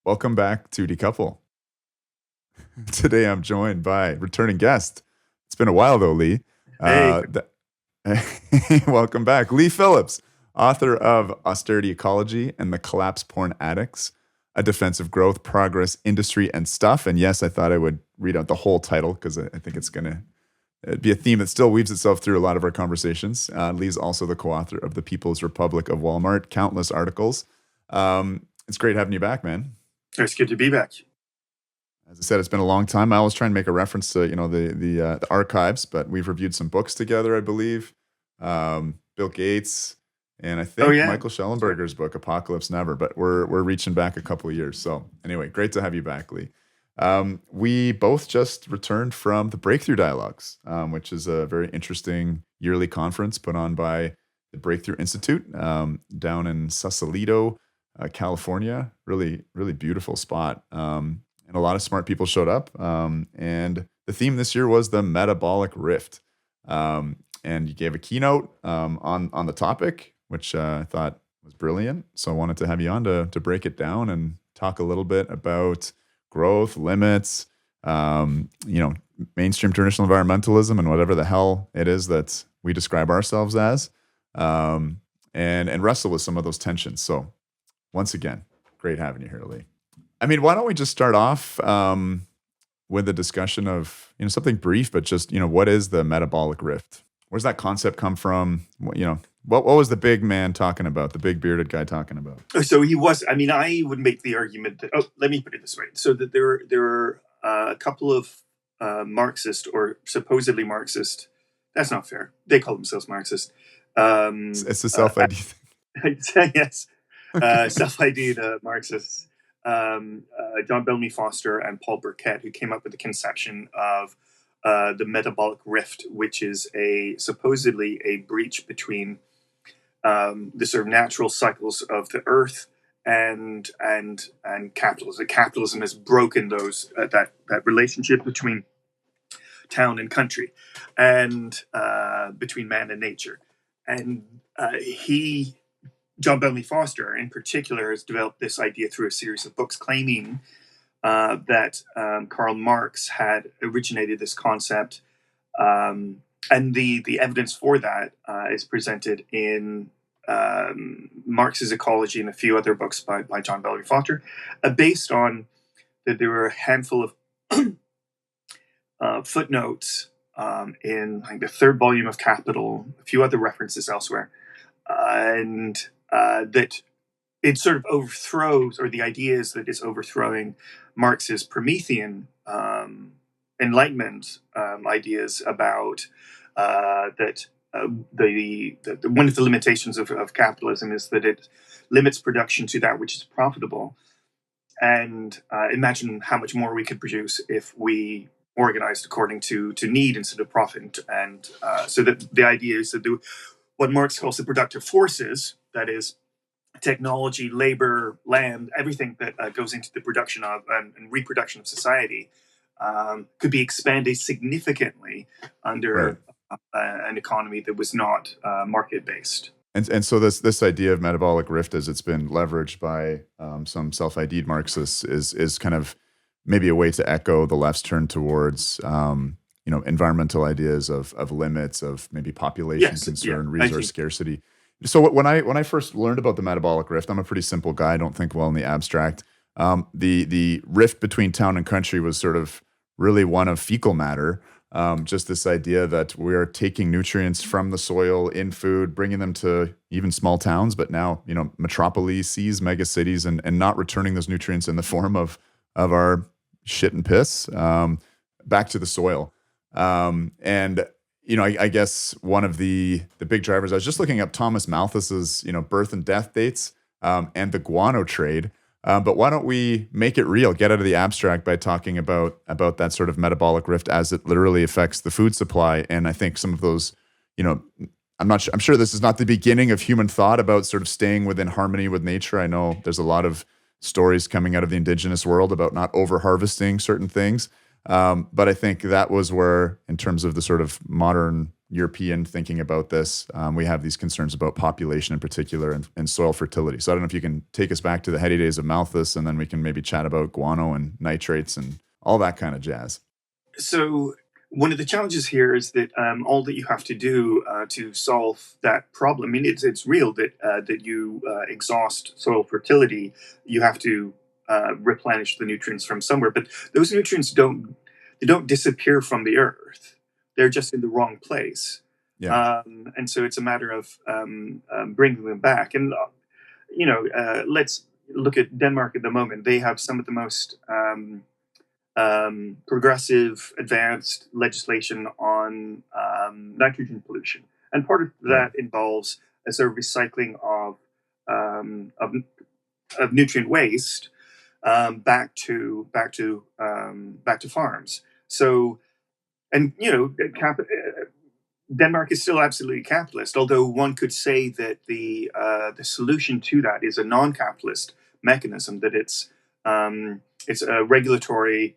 Welcome back to Decouple. Today I'm joined by returning guest. It's been a while though, Leigh. Hey, Welcome back. Leigh Phillips, author of Austerity Ecology and the Collapse Porn Addicts, A Defense of Growth, Progress, Industry, and Stuff. And yes, I thought I would read out the whole title because I think it's going to be a theme that still weaves itself through a lot of our conversations. Leigh's also the co-author of The People's Republic of Walmart, countless articles. It's great having you back, man. it's good to be back. As I said, it's been a long time. I always try and make a reference to the archives, but we've reviewed some books together, I believe. Bill Gates and I think Michael Schellenberger's book, Apocalypse Never. But we're reaching back a couple of years. So anyway, great to have you back, Leigh. We both just returned from the Breakthrough Dialogues, which is a very interesting yearly conference put on by the Breakthrough Institute down in Sausalito, California. Really, really beautiful spot. And a lot of smart people showed up. And the theme this year was the Metabolic Rift. And you gave a keynote on the topic, which I thought was brilliant. So I wanted to have you on to break it down and talk a little bit about growth, limits, mainstream traditional environmentalism and whatever the hell it is that we describe ourselves as, and wrestle with some of those tensions. So once again, great having you here, Leigh. I mean, why don't we just start off with a discussion of something brief, but just what is the metabolic rift? Where's that concept come from? What was the big man talking about? The big bearded guy talking about? So he was. I mean, I would make the argument that. Let me put it this way: so that there are a couple of Marxist or supposedly Marxist. That's not fair. They call themselves Marxist. It's a self-ID thing. Yes, self-ID'd Marxists. John Bellamy Foster and Paul Burkett, who came up with the conception of the metabolic rift, which is supposedly a breach between the sort of natural cycles of the earth and capitalism. Capitalism has broken that relationship between town and country, and between man and nature. And John Bellamy Foster, in particular, has developed this idea through a series of books claiming that Karl Marx had originated this concept, and the evidence for that is presented in Marx's Ecology and a few other books by John Bellamy Foster, based on that there were a handful of footnotes in the third volume of Capital, a few other references elsewhere, and that it sort of overthrows, or the idea is that it's overthrowing Marx's Promethean Enlightenment ideas about that one of the limitations of capitalism is that it limits production to that which is profitable. And imagine how much more we could produce if we organized according to need instead of profit. And so that the idea is that what Marx calls the productive forces, that is technology, labor, land, everything that goes into the production of and reproduction of society, could be expanded significantly under an economy that was not market-based. And so this idea of metabolic rift, as it's been leveraged by some self-ID'd Marxists, is kind of maybe a way to echo the left's turn towards environmental ideas of limits, of maybe population concern, resource scarcity. So when I first learned about the metabolic rift, I'm a pretty simple guy. I don't think well in the abstract. The rift between town and country was sort of really one of fecal matter. Just this idea that we are taking nutrients from the soil in food, bringing them to even small towns, but now metropolises, mega cities, and not returning those nutrients in the form of our shit and piss back to the soil. I guess one of the big drivers, I was just looking up Thomas Malthus's, birth and death dates and the guano trade. But why don't we make it real, get out of the abstract by talking about that sort of metabolic rift as it literally affects the food supply. And I think some of those, I'm sure this is not the beginning of human thought about sort of staying within harmony with nature. I know there's a lot of stories coming out of the indigenous world about not over harvesting certain things. But I think that was where, in terms of the sort of modern European thinking about this, we have these concerns about population in particular and soil fertility. So I don't know if you can take us back to the heady days of Malthus, and then we can maybe chat about guano and nitrates and all that kind of jazz. So one of the challenges here is that all that you have to do to solve that problem, I mean, it's real that that you exhaust soil fertility. You have to replenish the nutrients from somewhere, but those nutrients don't disappear from the earth. They're just in the wrong place. Yeah. And so it's a matter of bringing them back. And let's look at Denmark at the moment. They have some of the most progressive, advanced legislation on nitrogen pollution, and part of that involves a sort of recycling of nutrient waste back to farms. So, and Denmark is still absolutely capitalist, although one could say that the solution to that is a non-capitalist mechanism. That it's a regulatory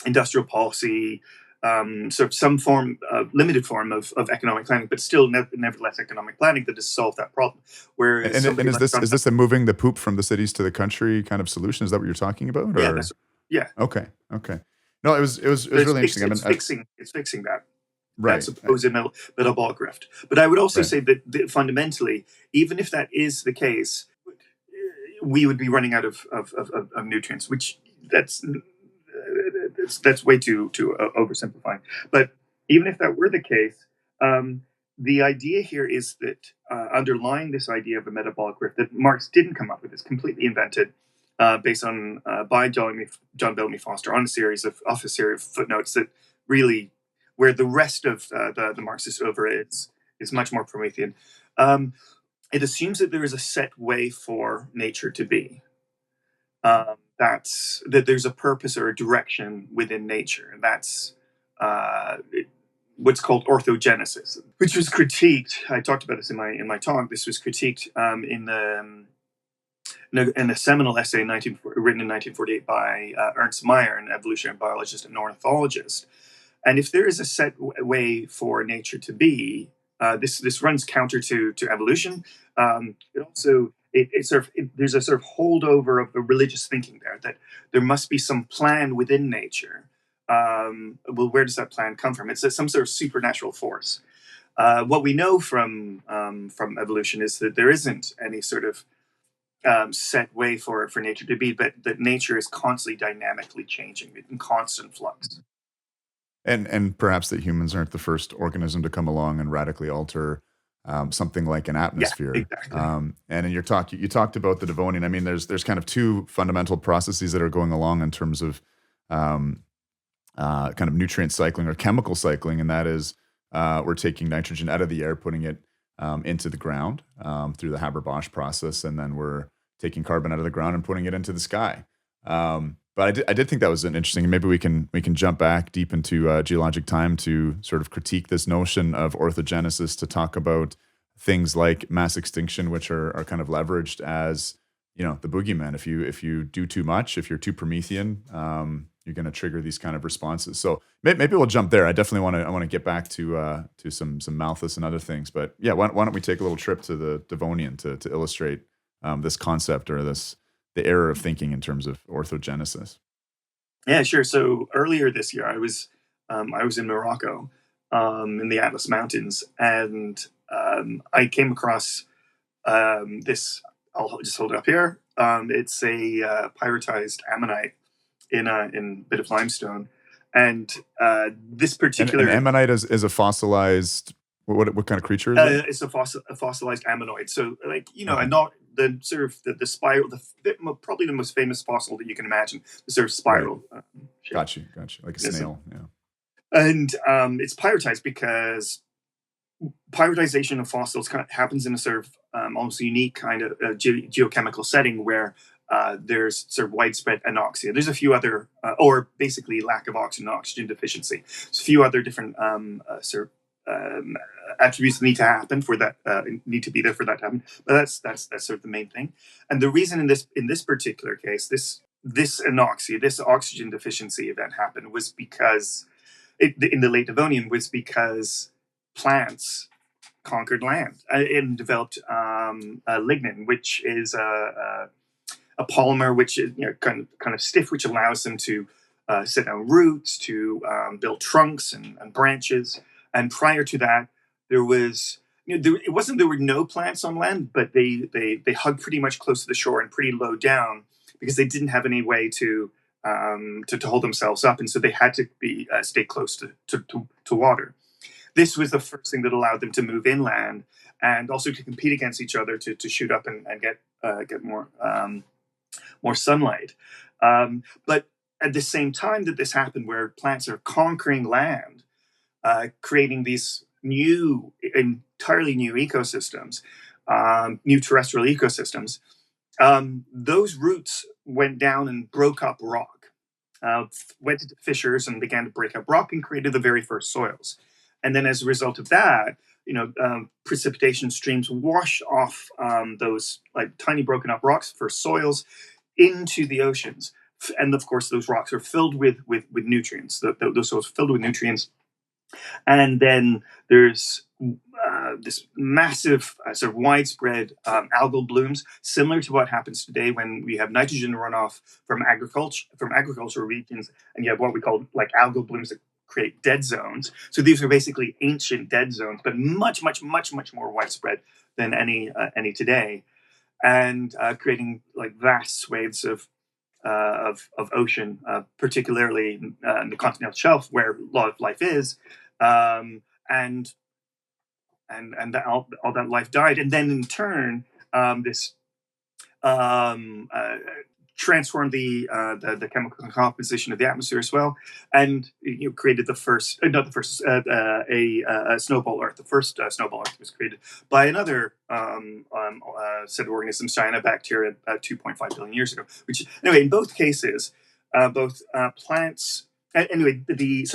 industrial policy, sort of some form of limited form of economic planning, but still nevertheless economic planning that has solved that problem. Whereas And is this a moving the poop from the cities to the country kind of solution? Is that what you're talking about? Yeah, Or? yeah. Okay. Okay. No, it was really interesting. It's fixing that. Right. That supposed metabolic rift. But I would also Right. say that fundamentally, even if that is the case, we would be running out of nutrients, which that's way too oversimplifying. But even if that were the case, the idea here is that underlying this idea of a metabolic rift that Marx didn't come up with, is completely invented, based on by John Bellamy Foster on a series of footnotes that really, where the rest of the Marxist over is much more Promethean. It assumes that there is a set way for nature to be. That there's a purpose or a direction within nature, and that's what's called orthogenesis, which was critiqued. I talked about this in my talk. This was critiqued in a seminal essay written in 1948 by Ernst Mayr, an evolutionary biologist and ornithologist. And if there is a set way for nature to be, this runs counter to evolution. It also there's a sort of holdover of the religious thinking there, that there must be some plan within nature. Well, where does that plan come from? It's some sort of supernatural force. What we know from evolution is that there isn't any sort of set way for nature to be, but that nature is constantly dynamically changing, in constant flux. And perhaps that humans aren't the first organism to come along and radically alter something like an atmosphere. Yeah, exactly. And in your talk, you talked about the Devonian. I mean, there's kind of two fundamental processes that are going along in terms of kind of nutrient cycling or chemical cycling, and that is we're taking nitrogen out of the air, putting it into the ground through the Haber-Bosch process, and then we're taking carbon out of the ground and putting it into the sky. But I did think that was an interesting. Maybe we can jump back deep into geologic time to sort of critique this notion of orthogenesis, to talk about things like mass extinction, which are kind of leveraged as the boogeyman. If you do too much, if you're too Promethean, you're going to trigger these kind of responses. So maybe we'll jump there. I definitely want to get back to some Malthus and other things. But yeah, why don't we take a little trip to the Devonian to illustrate this concept, or the error of thinking in terms of orthogenesis. Yeah, sure. So earlier this year, I was in Morocco, in the Atlas Mountains, and I came across this. I'll just hold it up here. It's a pyritized ammonite in a bit of limestone, and this particular an ammonite is a fossilized. What kind of creature is it? It's a fossilized ammonoid. So, not the sort of the spiral, probably the most famous fossil that you can imagine, the sort of spiral. Right. Got you. Like a snail. Yeah. And it's pyritized because pyritization of fossils happens in a sort of almost unique kind of geochemical setting where there's sort of widespread anoxia. There's a few other, or basically lack of oxygen deficiency. There's a few other different sort of attributes that need to happen for that, need to be there for that to happen. But that's sort of the main thing. And the reason in this particular case, this anoxia, this oxygen deficiency event happened was because in the late Devonian was because plants conquered land and developed lignin, which is a polymer which is kind of stiff, which allows them to set down roots, to build trunks and branches. And prior to that, there was it wasn't there were no plants on land, but they hugged pretty much close to the shore and pretty low down because they didn't have any way to hold themselves up, and so they had to be stay close to water. This was the first thing that allowed them to move inland and also to compete against each other to shoot up and get more sunlight. But at the same time that this happened, where plants are conquering land, creating these entirely new ecosystems, new terrestrial ecosystems, those roots went down and broke up rock, went into fissures and began to break up rock and created the very first soils. And then as a result of that, precipitation streams wash off those like tiny broken up rocks for soils into the oceans. And of course, those rocks are filled with nutrients. Those soils filled with nutrients. And then there's this massive, sort of widespread algal blooms, similar to what happens today when we have nitrogen runoff from agricultural regions, and you have what we call like algal blooms that create dead zones. So these are basically ancient dead zones, but much more widespread than any today, and creating like vast swathes of ocean, particularly in the continental shelf where a lot of life is, and that all that life died, and then in turn this transformed the chemical composition of the atmosphere as well, and created the first, not the first, a snowball Earth. The first snowball Earth was created by another set of organisms, cyanobacteria, 2.5 billion years ago. Which, anyway, in both cases, both plants. Anyway, this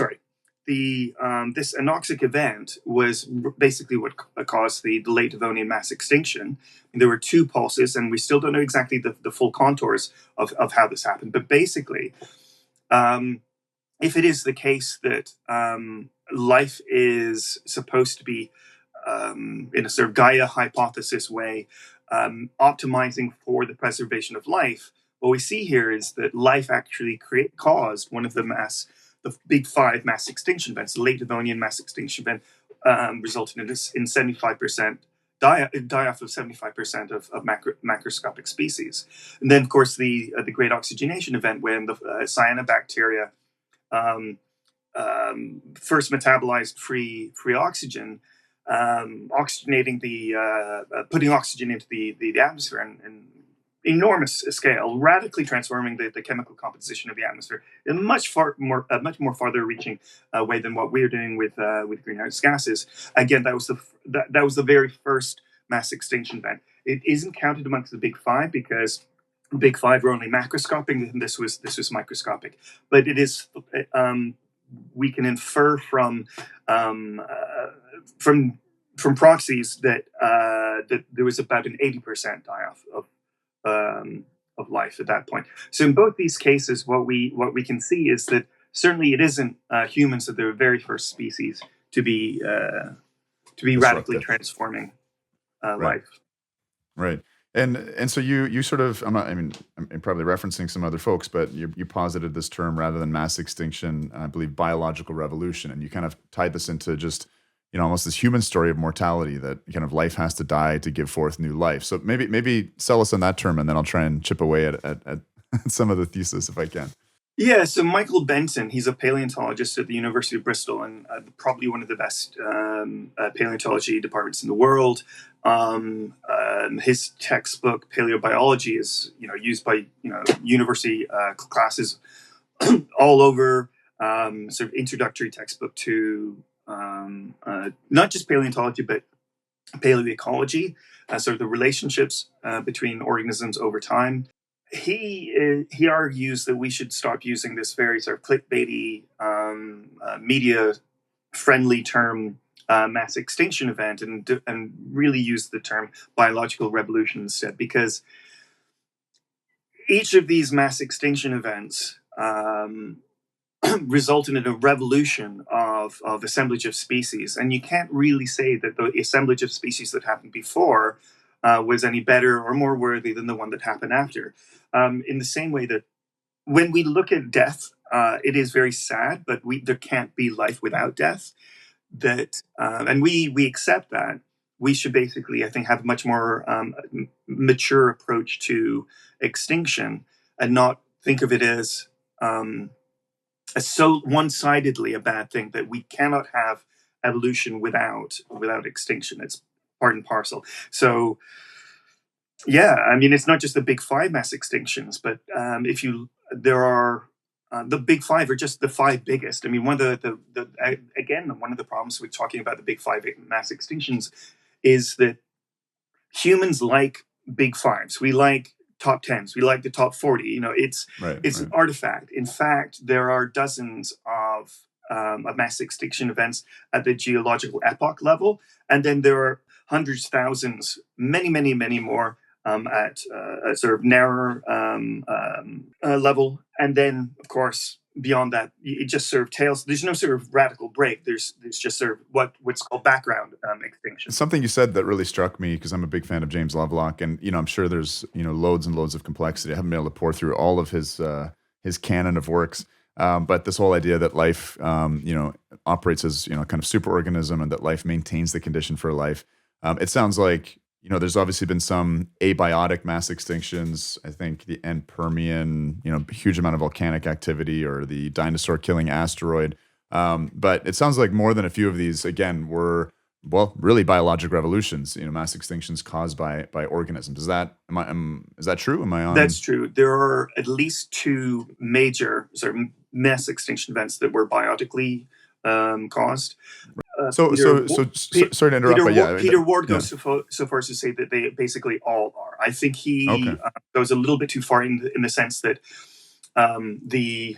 anoxic event was basically what caused the late Devonian mass extinction. There were two pulses, and we still don't know exactly the full contours of how this happened. But basically, if it is the case that life is supposed to be, in a sort of Gaia hypothesis way, optimizing for the preservation of life, what we see here is that life actually caused one of the big five mass extinction events. The late Devonian mass extinction event resulted in 75% die-off of 75% of macroscopic species. And then, of course, the great oxygenation event, when the cyanobacteria first metabolized free oxygen, oxygenating putting oxygen into the atmosphere and enormous scale, radically transforming the chemical composition of the atmosphere in a much more farther-reaching way than what we're doing with greenhouse gases. Again, that was the very first mass extinction event. It isn't counted amongst the big five because the big five were only macroscopic, and this was microscopic. But it is we can infer from proxies that there was about an 80% die-off of life at that point. So in both these cases, what we can see is that certainly it isn't humans that they're the very first species to be radically transforming life. Right. And so you sort of, I'm probably referencing some other folks, but you posited this term rather than mass extinction, I believe biological revolution, and you kind of tied this into just almost this human story of mortality, that kind of life has to die to give forth new life. So maybe sell us on that term, and then I'll try and chip away at some of the thesis if I can. Yeah, so Michael Benton, he's a paleontologist at the University of Bristol, and probably one of the best paleontology departments in the world. His textbook, Paleobiology, is used by university classes all over. Sort of introductory textbook to not just paleontology, but paleoecology, sort of the relationships between organisms over time. He argues that we should stop using this very sort of clickbaity, media-friendly term mass extinction event and really use the term biological revolution instead, because each of these mass extinction events resulted in a revolution of of assemblage of species, and you can't really say that the assemblage of species that happened before was any better or more worthy than the one that happened after. In the same way that when we look at death, it is very sad, but there can't be life without death. And we accept that. We should basically, I think, have a much more mature approach to extinction and not think of it as so one-sidedly a bad thing, that we cannot have evolution without extinction. It's part and parcel. So yeah, I mean, it's not just the big five mass extinctions, but there are the big five are just the five biggest. I mean, one of one of the problems with talking about the big five mass extinctions is that humans like big fives. We like top tens. We like the top 40. You know, it's an artifact. In fact, there are dozens of mass extinction events at the geological epoch level, and then there are hundreds, thousands, many more at a sort of narrower level. And then, of course, beyond that, it just sort of tails. There's no sort of radical break. There's just sort of what's called background extinction. Something you said that really struck me, because I'm a big fan of James Lovelock, and I'm sure there's loads and loads of complexity. I haven't been able to pour through all of his canon of works. But this whole idea that life, operates as kind of superorganism, and that life maintains the condition for life. It sounds like there's obviously been some abiotic mass extinctions. I think the end Permian, huge amount of volcanic activity, or the dinosaur killing asteroid. But it sounds like more than a few of these, again, were really biologic revolutions. Mass extinctions caused by organisms. Is that true? Am I on? That's true. There are at least two major sort of mass extinction events that were biotically caused. Sorry to interrupt, but yeah, Peter Ward goes so far as to say that they basically all are. I think he goes a little bit too far in the sense that the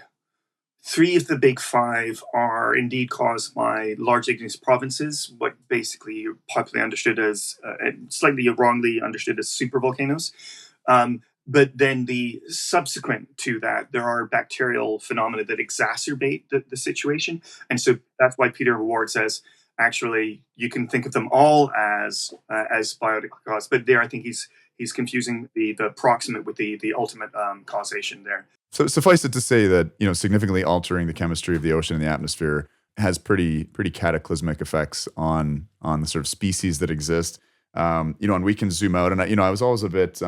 three of the big five are indeed caused by large igneous provinces, what basically popularly understood as, slightly wrongly understood as supervolcanoes. But then the subsequent to that, there are bacterial phenomena that exacerbate the situation. And so that's why Peter Ward says, actually, you can think of them all as biotic cause. But there, I think he's confusing the proximate with the ultimate causation there. So suffice it to say that, significantly altering the chemistry of the ocean and the atmosphere has pretty cataclysmic effects on the sort of species that exist. And we can zoom out. And I was always a bit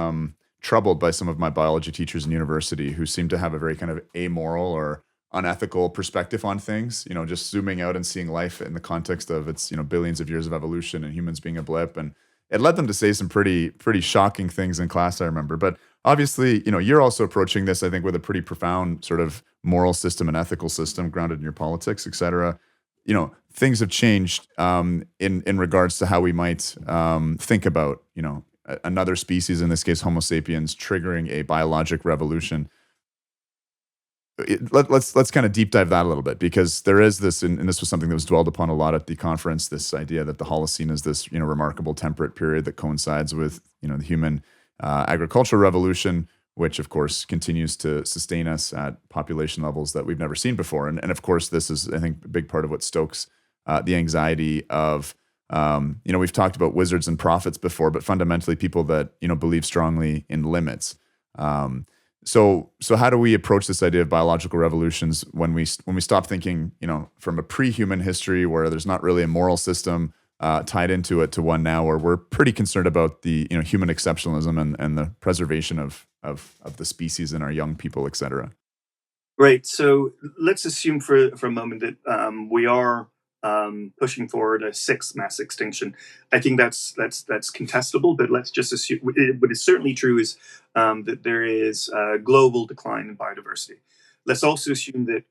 troubled by some of my biology teachers in university who seem to have a very kind of amoral or unethical perspective on things, just zooming out and seeing life in the context of its, billions of years of evolution and humans being a blip. And it led them to say some pretty shocking things in class, I remember. But obviously, you're also approaching this, I think, with a pretty profound sort of moral system and ethical system grounded in your politics, et cetera. Things have changed in regards to how we might think about, another species, in this case Homo sapiens, triggering a biologic revolution. Let's kind of deep dive that a little bit, because there is this, and this was something that was dwelled upon a lot at the conference, this idea that the Holocene is this remarkable temperate period that coincides with the human agricultural revolution, which of course continues to sustain us at population levels that we've never seen before. And of course, this is, I think, a big part of what stokes the anxiety of we've talked about wizards and prophets before, but fundamentally people that believe strongly in limits. So how do we approach this idea of biological revolutions when we stop thinking from a pre-human history where there's not really a moral system tied into it, to one now where we're pretty concerned about the human exceptionalism and the preservation of the species and our young people, et cetera? Right. So let's assume for a moment that we are pushing forward a sixth mass extinction. I think that's contestable, but let's just assume what is certainly true is that there is a global decline in biodiversity. Let's also assume that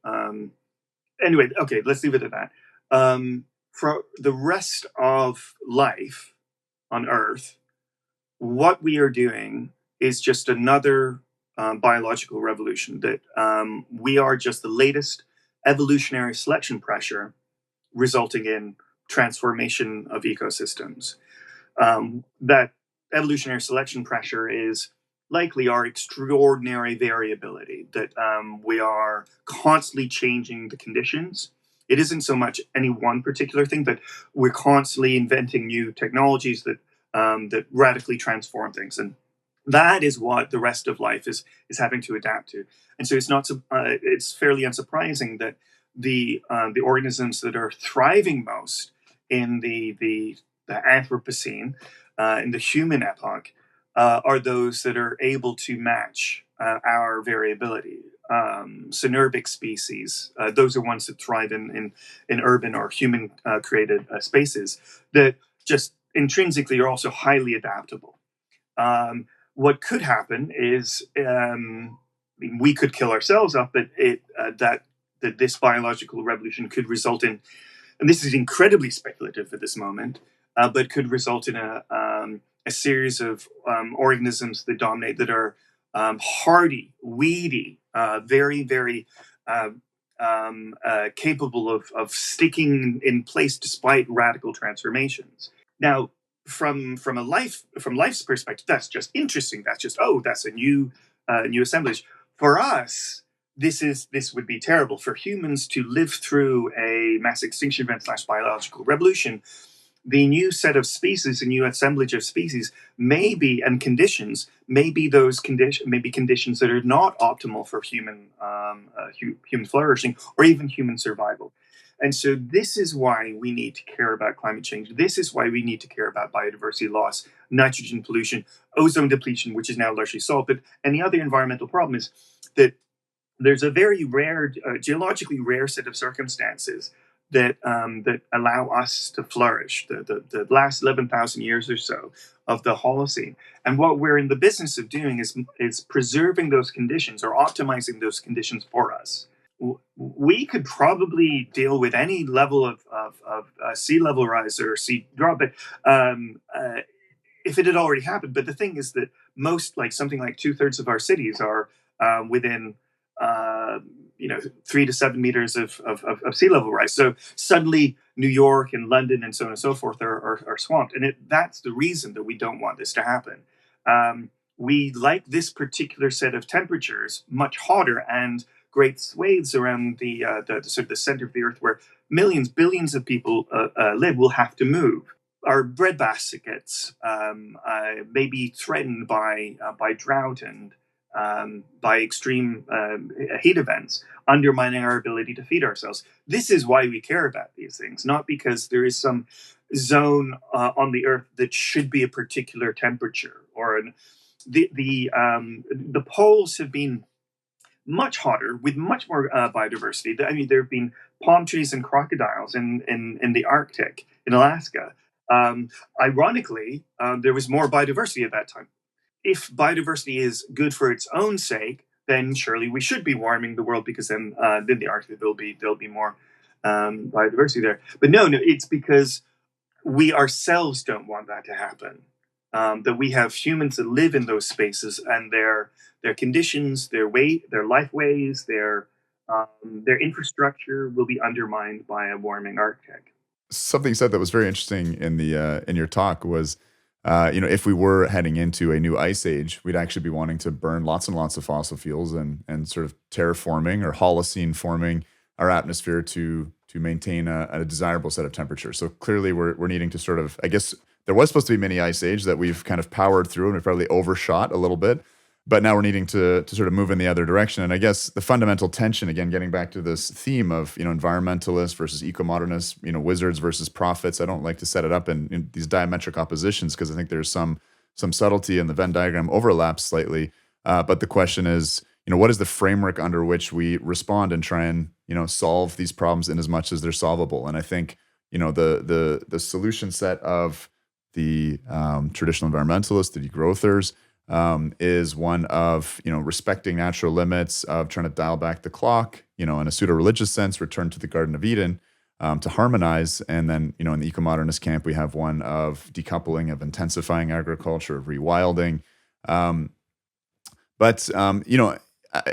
anyway. Okay, let's leave it at that. For the rest of life on Earth, what we are doing is just another biological revolution. That we are just the latest evolutionary selection pressure resulting in transformation of ecosystems. That evolutionary selection pressure is likely our extraordinary variability, that we are constantly changing the conditions it isn't so much any one particular thing, but we're constantly inventing new technologies that radically transform things, and that is what the rest of life is having to adapt to. And so it's fairly unsurprising that the organisms that are thriving most in the Anthropocene, in the human epoch, are those that are able to match our variability. Synerbic species, those are ones that thrive in urban or human created spaces that just intrinsically are also highly adaptable. What could happen is, we could kill ourselves up, but that this biological revolution could result in, and this is incredibly speculative at this moment, but could result in a series of organisms that dominate, that are hardy, weedy, very, very capable of sticking in place despite radical transformations. Now, from life's perspective, that's just interesting. That's just, oh, that's a new assemblage. For us, this would be terrible. For humans to live through a mass extinction event / biological revolution, the new set of species, a new assemblage of species, and conditions, conditions that are not optimal for human flourishing or even human survival. And so this is why we need to care about climate change. This is why we need to care about biodiversity loss, nitrogen pollution, ozone depletion, which is now largely solved. But and the other environmental problem is that there's a very rare, geologically rare set of circumstances that allow us to flourish. The last 11,000 years or so of the Holocene, and what we're in the business of doing is preserving those conditions or optimizing those conditions for us. We could probably deal with any level of sea level rise or sea drop, but if it had already happened. But the thing is that something like 2/3 of our cities are within 3 to 7 meters of sea level rise. So suddenly New York and London and so on and so forth are swamped. And that's the reason that we don't want this to happen. We like this particular set of temperatures much hotter and great swathes around the sort of the center of the earth where millions, billions of people live will have to move. Our breadbaskets may be threatened by drought and by extreme heat events, undermining our ability to feed ourselves. This is why we care about these things, not because there is some zone on the earth that should be a particular temperature, or the poles have been much hotter with much more biodiversity. I mean, there have been palm trees and crocodiles in the Arctic, in Alaska. Ironically, there was more biodiversity at that time. If biodiversity is good for its own sake, then surely we should be warming the world, because then the Arctic there'll be more biodiversity there. But no, it's because we ourselves don't want that to happen. That we have humans that live in those spaces, and their conditions, their life ways, their infrastructure will be undermined by a warming Arctic. Something you said that was very interesting in your talk was, if we were heading into a new ice age, we'd actually be wanting to burn lots and lots of fossil fuels and sort of terraforming or Holocene forming our atmosphere to maintain a desirable set of temperatures. So clearly we're needing to sort of, I guess there was supposed to be a mini ice age that we've kind of powered through, and we've probably overshot a little bit, but now we're needing to sort of move in the other direction. And I guess the fundamental tension, again, getting back to this theme of, environmentalists versus eco-modernists, wizards versus prophets. I don't like to set it up in these diametric oppositions, because I think there's some subtlety, and the Venn diagram overlaps slightly. But the question is, what is the framework under which we respond and try and, solve these problems in as much as they're solvable? And I think, the solution set of the traditional environmentalists, the degrowthers, is one of, respecting natural limits, of trying to dial back the clock, in a pseudo-religious sense, return to the Garden of Eden, to harmonize. And then, in the eco-modernist camp, we have one of decoupling, of intensifying agriculture, of rewilding. But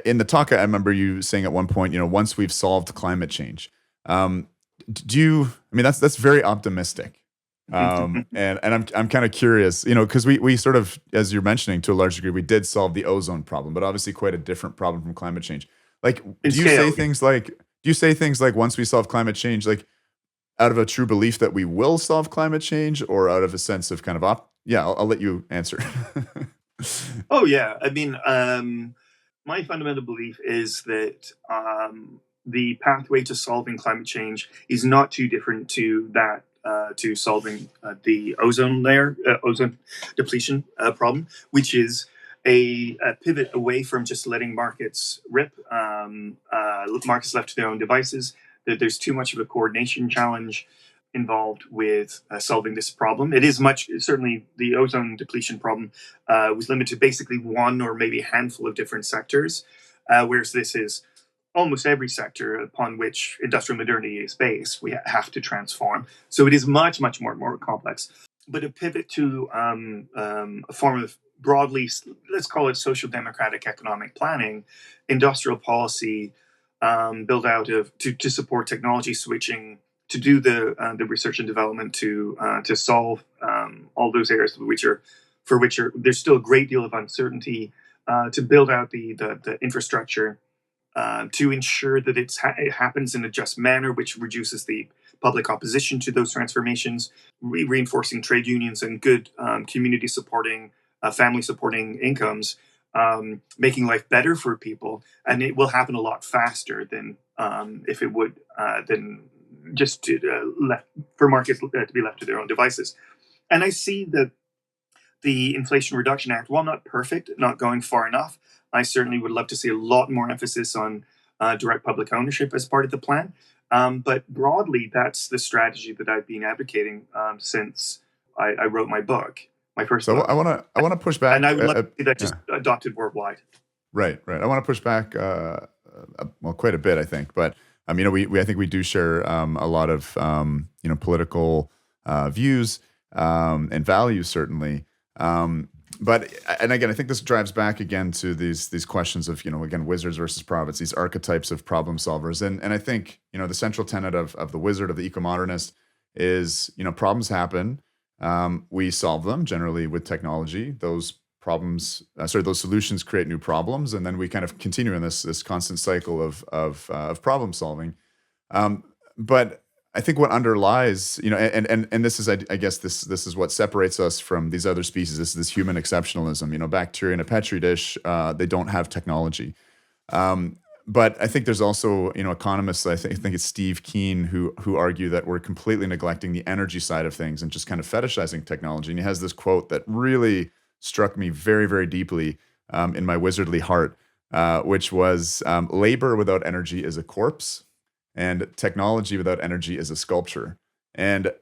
in the talk, I remember you saying at one point, once we've solved climate change, that's very optimistic. And I'm kind of curious, because we sort of, as you're mentioning, to a large degree, we did solve the ozone problem, but obviously quite a different problem from climate change. Like, do you say things like, Do you say things like once we solve climate change, like out of a true belief that we will solve climate change, or out of a sense of kind of yeah, I'll let you answer. Oh yeah, I mean, my fundamental belief is that the pathway to solving climate change is not too different to that to solving the ozone layer, ozone depletion problem, which is a pivot away from just letting markets rip, markets left to their own devices. That there's too much of a coordination challenge involved with solving this problem. It is much certainly the ozone depletion problem was limited to basically one or maybe a handful of different sectors, whereas this is almost every sector upon which industrial modernity is based. We have to transform, so it is much more complex. But a pivot to a form of broadly, let's call it social democratic economic planning, industrial policy, build out of to support technology switching, to do the research and development to solve all those areas for which there's still a great deal of uncertainty, to build out the infrastructure, to ensure that it happens in a just manner, which reduces the public opposition to those transformations, reinforcing trade unions and good community supporting, family supporting incomes, making life better for people, and it will happen a lot faster than if it would than just left for markets to be left to their own devices. And I see that the Inflation Reduction Act, while not perfect, not going far enough, I certainly would love to see a lot more emphasis on direct public ownership as part of the plan. But broadly, that's the strategy that I've been advocating since I wrote my book, my first So book. I want to push back, and I would love to see that just adopted worldwide. Right. I want to push back, well, quite a bit, I think. But we I think we do share a lot of political views and values, certainly. But and again, I think this drives back again to these questions of again, wizards versus prophets, these archetypes of problem solvers, and I think the central tenet of the wizard, of the eco-modernist, is problems happen, we solve them generally with technology. Those those solutions create new problems, and then we kind of continue in this constant cycle of problem solving. But I think what underlies, and this is, I guess this is what separates us from these other species. This is this human exceptionalism. Bacteria in a petri dish, they don't have technology. But I think there's also, economists. I think it's Steve Keen who argue that we're completely neglecting the energy side of things and just kind of fetishizing technology. And he has this quote that really struck me very, very deeply in my wizardly heart, which was, "Labor without energy is a corpse, and technology without energy is a sculpture." And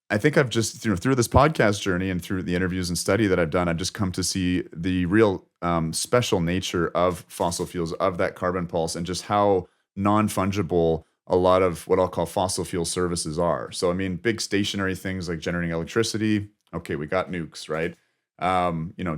I think I've just through this podcast journey and through the interviews and study that I've done, I've just come to see the real special nature of fossil fuels, of that carbon pulse, and just how non-fungible a lot of what I'll call fossil fuel services are. So, big stationary things like generating electricity. Okay, we got nukes, right?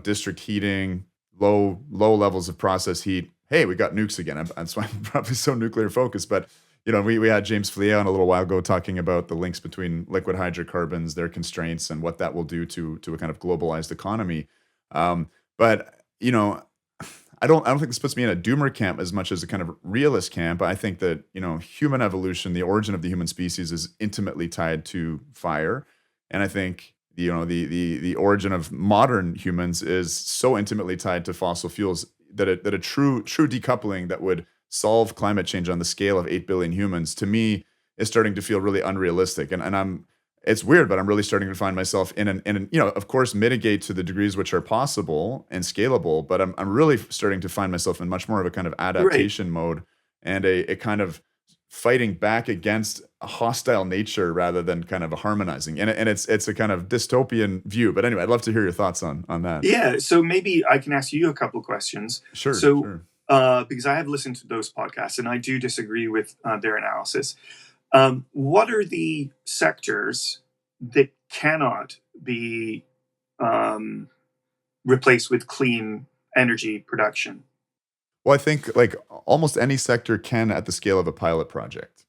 District heating, low levels of process heat. Hey, we got nukes again. That's why I'm probably so nuclear focused. But we had James Flier on a little while ago talking about the links between liquid hydrocarbons, their constraints, and what that will do to a kind of globalized economy. But I don't think this puts me in a doomer camp as much as a kind of realist camp. I think that human evolution, the origin of the human species, is intimately tied to fire, and I think the origin of modern humans is so intimately tied to fossil fuels that a true decoupling that would solve climate change on the scale of 8 billion humans, to me, is starting to feel really unrealistic. And it's weird, but I'm really starting to find myself in an of course, mitigate to the degrees which are possible and scalable, but I'm really starting to find myself in much more of a kind of adaptation mode, and a kind of fighting back against a hostile nature rather than kind of a harmonizing. And it's a kind of dystopian view. But anyway, I'd love to hear your thoughts on that. Yeah, so maybe I can ask you a couple of questions. Sure. Because I have listened to those podcasts and I do disagree with their analysis. What are the sectors that cannot be replaced with clean energy production? Well, I think like almost any sector can at the scale of a pilot project.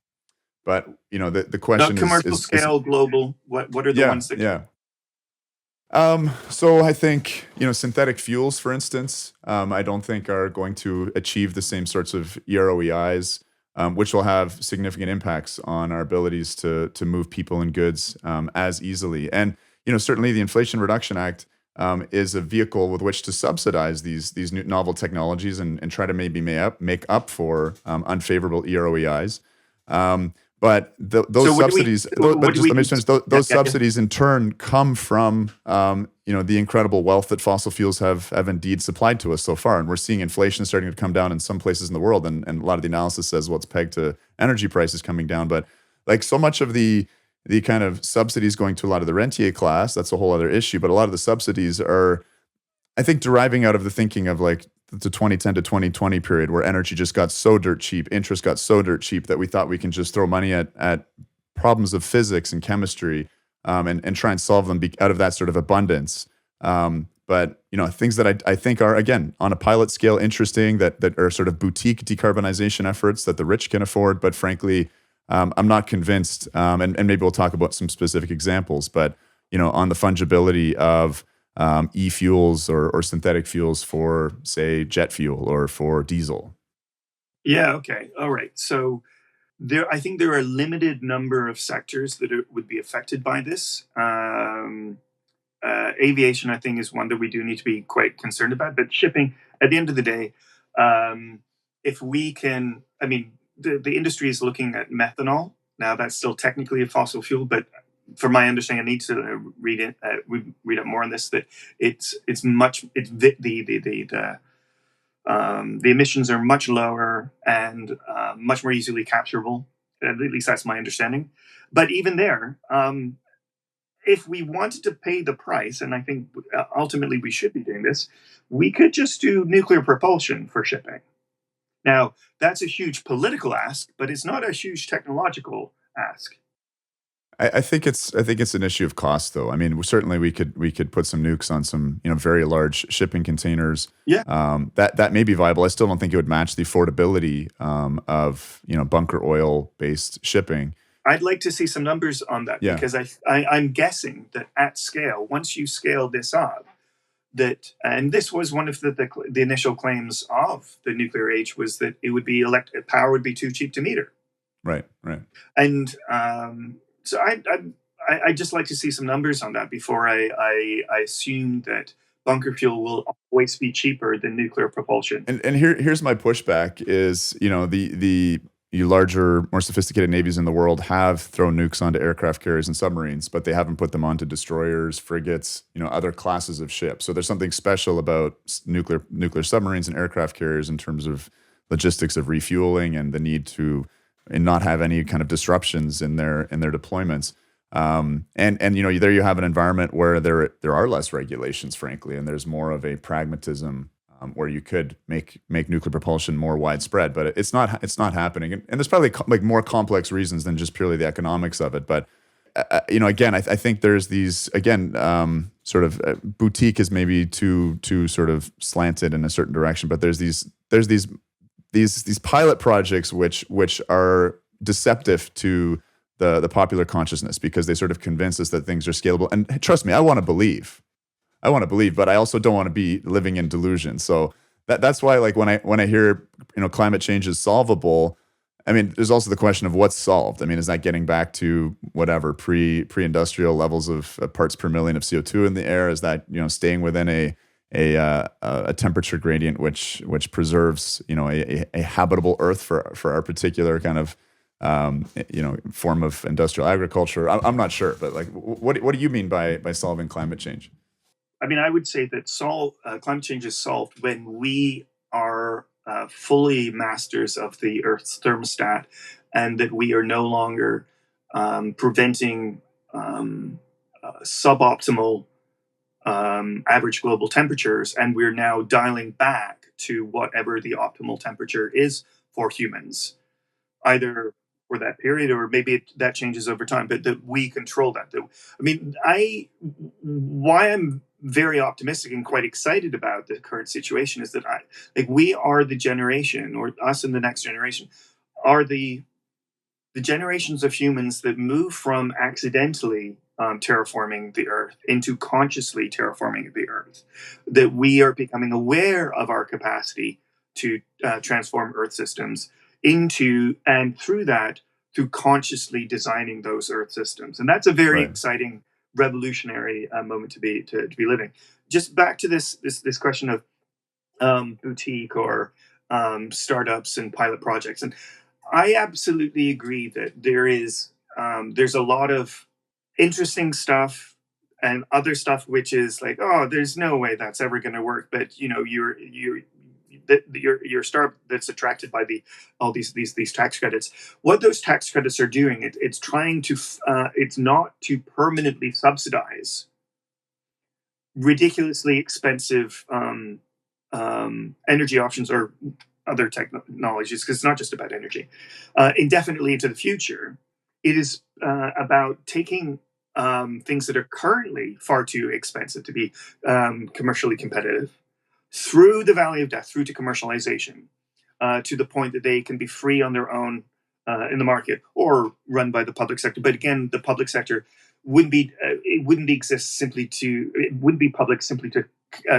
But the question is commercial scale, global. What are the ones that? Yeah. So I think synthetic fuels, for instance, I don't think are going to achieve the same sorts of EROEIs which will have significant impacts on our abilities to move people and goods as easily. And certainly the Inflation Reduction Act is a vehicle with which to subsidize these new novel technologies and try to maybe make up for unfavorable EROEIs. But those subsidies, those subsidies in turn come from the incredible wealth that fossil fuels have indeed supplied to us so far, and we're seeing inflation starting to come down in some places in the world, and a lot of the analysis says, well, it's pegged to energy prices coming down. But like so much of the kind of subsidies going to a lot of the rentier class, that's a whole other issue. But a lot of the subsidies are, I think, deriving out of the thinking of like the 2010 to 2020 period where energy just got so dirt cheap, interest got so dirt cheap that we thought we can just throw money at problems of physics and chemistry and try and solve them out of that sort of abundance. But things that I think are, again, on a pilot scale, interesting, that are sort of boutique decarbonization efforts that the rich can afford. But frankly, I'm not convinced, and maybe we'll talk about some specific examples, but on the fungibility of e-fuels or synthetic fuels for, say, jet fuel or for diesel. Yeah, okay. All right. So I think there are a limited number of sectors that would be affected by this. Aviation, I think, is one that we do need to be quite concerned about. But shipping, at the end of the day, if we can, the industry is looking at methanol. Now, that's still technically a fossil fuel, but from my understanding, I need to read up more on this. That the emissions are much lower and much more easily capturable. At least that's my understanding. But even there, if we wanted to pay the price, and I think ultimately we should be doing this, we could just do nuclear propulsion for shipping. Now, that's a huge political ask, but it's not a huge technological ask. I think it's an issue of cost, though. I mean, certainly we could put some nukes on some very large shipping containers. Yeah, that may be viable. I still don't think it would match the affordability of bunker oil based shipping. I'd like to see some numbers on that because I'm guessing that at scale, once you scale this up, and this was one of the initial claims of the nuclear age, was that it would be power would be too cheap to meter. Right. And so I just like to see some numbers on that before I assume that bunker fuel will always be cheaper than nuclear propulsion. And here's my pushback is, the larger, more sophisticated navies in the world have thrown nukes onto aircraft carriers and submarines, but they haven't put them onto destroyers, frigates, other classes of ships. So there's something special about nuclear submarines and aircraft carriers in terms of logistics of refueling and the need to not have any kind of disruptions in their deployments. And there you have an environment where there are less regulations, frankly, and there's more of a pragmatism where you could make nuclear propulsion more widespread, but it's not happening. And there's probably more complex reasons than just purely the economics of it. But again, I think there's these, again, sort of boutique is maybe too sort of slanted in a certain direction, but there's these pilot projects which are deceptive to the popular consciousness because they sort of convince us that things are scalable. And trust me, I want to believe, but I also don't want to be living in delusion. So that's why, like, when I hear climate change is solvable, I mean, there's also the question of what's solved. I mean, is that getting back to whatever pre-industrial levels of parts per million of CO2 in the air? Is that staying within a temperature gradient which preserves a habitable Earth for our particular kind of form of industrial agriculture? I'm not sure, but like, what do you mean by solving climate change? I mean, I would say that climate change is solved when we are fully masters of the Earth's thermostat, and that we are no longer preventing suboptimal average global temperatures, and we're now dialing back to whatever the optimal temperature is for humans, either for that period or maybe that changes over time, but that we control that. Why I'm very optimistic and quite excited about the current situation is that we are the generation, or us and the next generation are the generations of humans that move from accidentally terraforming the Earth into consciously terraforming the Earth. That we are becoming aware of our capacity to transform Earth systems into, and through that, through consciously designing those Earth systems. And that's a very Right. exciting, revolutionary moment to be living. Just back to this question of boutique or startups and pilot projects, and I absolutely agree that there's a lot of interesting stuff and other stuff which is like, oh, there's no way that's ever going to work. But your startup that's attracted by all these tax credits. What those tax credits are doing, it's trying to it's not to permanently subsidize ridiculously expensive energy options or other technologies, because it's not just about energy, indefinitely into the future. It is about taking things that are currently far too expensive to be commercially competitive through the valley of death, through to commercialization, to the point that they can be free on their own in the market or run by the public sector. But again, the public sector wouldn't be it wouldn't be public simply to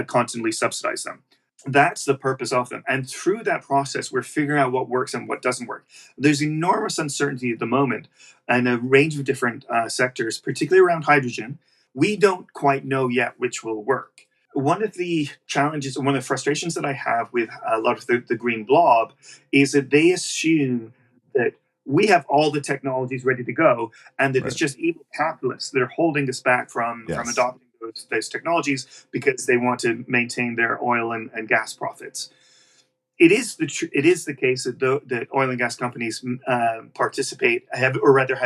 constantly subsidize them. That's the purpose of them. And through that process, we're figuring out what works and what doesn't work. There's enormous uncertainty at the moment in a range of different sectors, particularly around hydrogen. We don't quite know yet which will work. One of the challenges, one of the frustrations that I have with a lot of the green blob is that they assume that we have all the technologies ready to go, and that it's just evil capitalists that are holding us back from adopting those technologies because they want to maintain their oil and gas profits. It is the case that oil and gas companies have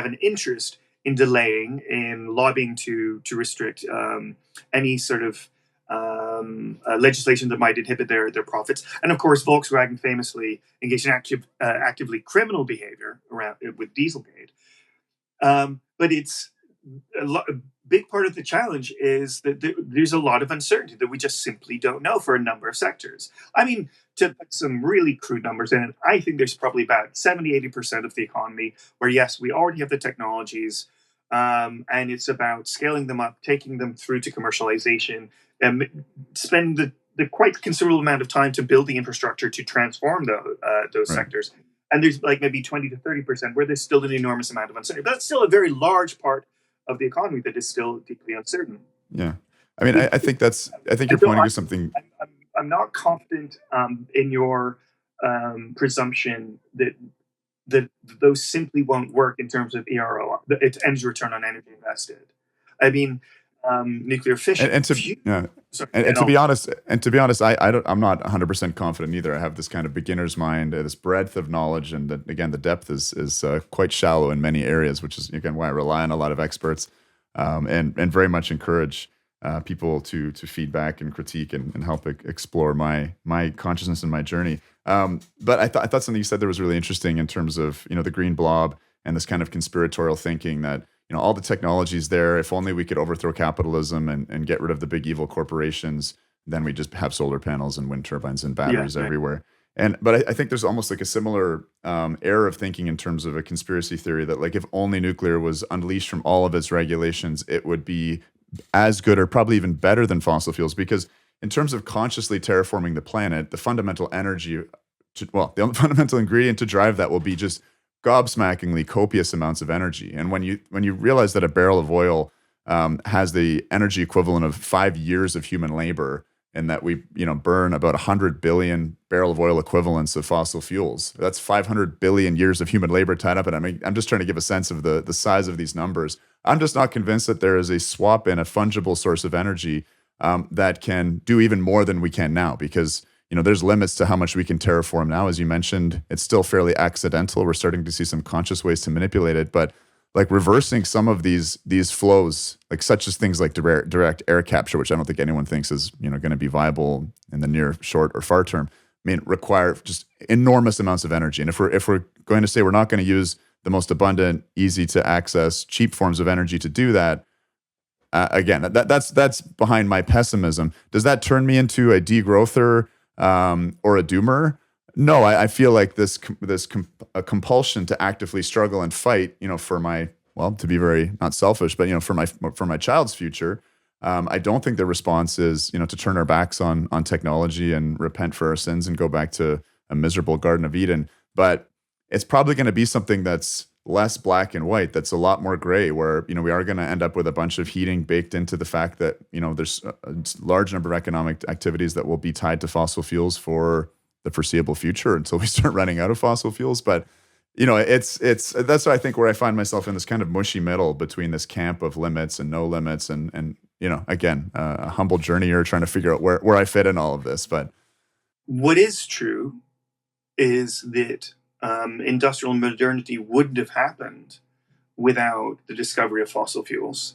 an interest in delaying, in lobbying to restrict any sort of legislation that might inhibit their profits. And of course, Volkswagen famously engaged in actively criminal behavior around with Dieselgate. But it's a big part of the challenge is that there's a lot of uncertainty that we just simply don't know for a number of sectors. I mean, to put some really crude numbers in, I think there's probably about 70-80% of the economy where, yes, we already have the technologies, and it's about scaling them up, taking them through to commercialization, and spending the quite considerable amount of time to build the infrastructure to transform those sectors. And there's like maybe 20 to 30% where there's still an enormous amount of uncertainty. But it's still a very large part of the economy that is still deeply uncertain. Yeah. I mean, I think you're pointing to something. I'm not confident in your presumption that those simply won't work in terms of ERO, its energy return on energy invested. I mean, nuclear fission. To be honest, I'm not 100% confident either. I have this kind of beginner's mind, this breadth of knowledge, and again, the depth is quite shallow in many areas, which is again why I rely on a lot of experts, and very much encourage people to feedback and critique and help explore my consciousness and my journey. But I thought something you said there was really interesting in terms of the green blob and this kind of conspiratorial thinking that all the technology's there. If only we could overthrow capitalism and get rid of the big evil corporations, then we just have solar panels and wind turbines and batteries everywhere. But I think there's almost like a similar error of thinking in terms of a conspiracy theory that like if only nuclear was unleashed from all of its regulations, it would be as good or probably even better than fossil fuels. Because in terms of consciously terraforming the planet, the fundamental the fundamental ingredient to drive that will be just gobsmackingly copious amounts of energy. And when you realize that a barrel of oil has the energy equivalent of 5 years of human labor, and that we burn about 100 billion barrel of oil equivalents of fossil fuels, that's 500 billion years of human labor tied up in it. I mean, I'm just trying to give a sense of the size of these numbers. I'm just not convinced that there is a swap in a fungible source of energy that can do even more than we can now, because there's limits to how much we can terraform now. As you mentioned, it's still fairly accidental. We're starting to see some conscious ways to manipulate it, but like reversing some of these flows, like such as things like direct air capture, which I don't think anyone thinks is going to be viable in the near, short, or far term. I mean, require just enormous amounts of energy. And if we're going to say we're not going to use the most abundant, easy to access, cheap forms of energy to do that, again, that's behind my pessimism. Does that turn me into a degrowther or a doomer? No, I feel like this compulsion to actively struggle and fight, for my, to be very not selfish, but for my child's future. I don't think the response is to turn our backs on technology and repent for our sins and go back to a miserable Garden of Eden. But it's probably going to be something that's less black and white, that's a lot more gray, where, we are going to end up with a bunch of heating baked into the fact that, there's a large number of economic activities that will be tied to fossil fuels for the foreseeable future until we start running out of fossil fuels. But, it's that's why I think where I find myself in this kind of mushy middle between this camp of limits and no limits, and again, a humble journeyer trying to figure out where I fit in all of this. But what is true is that industrial modernity wouldn't have happened without the discovery of fossil fuels,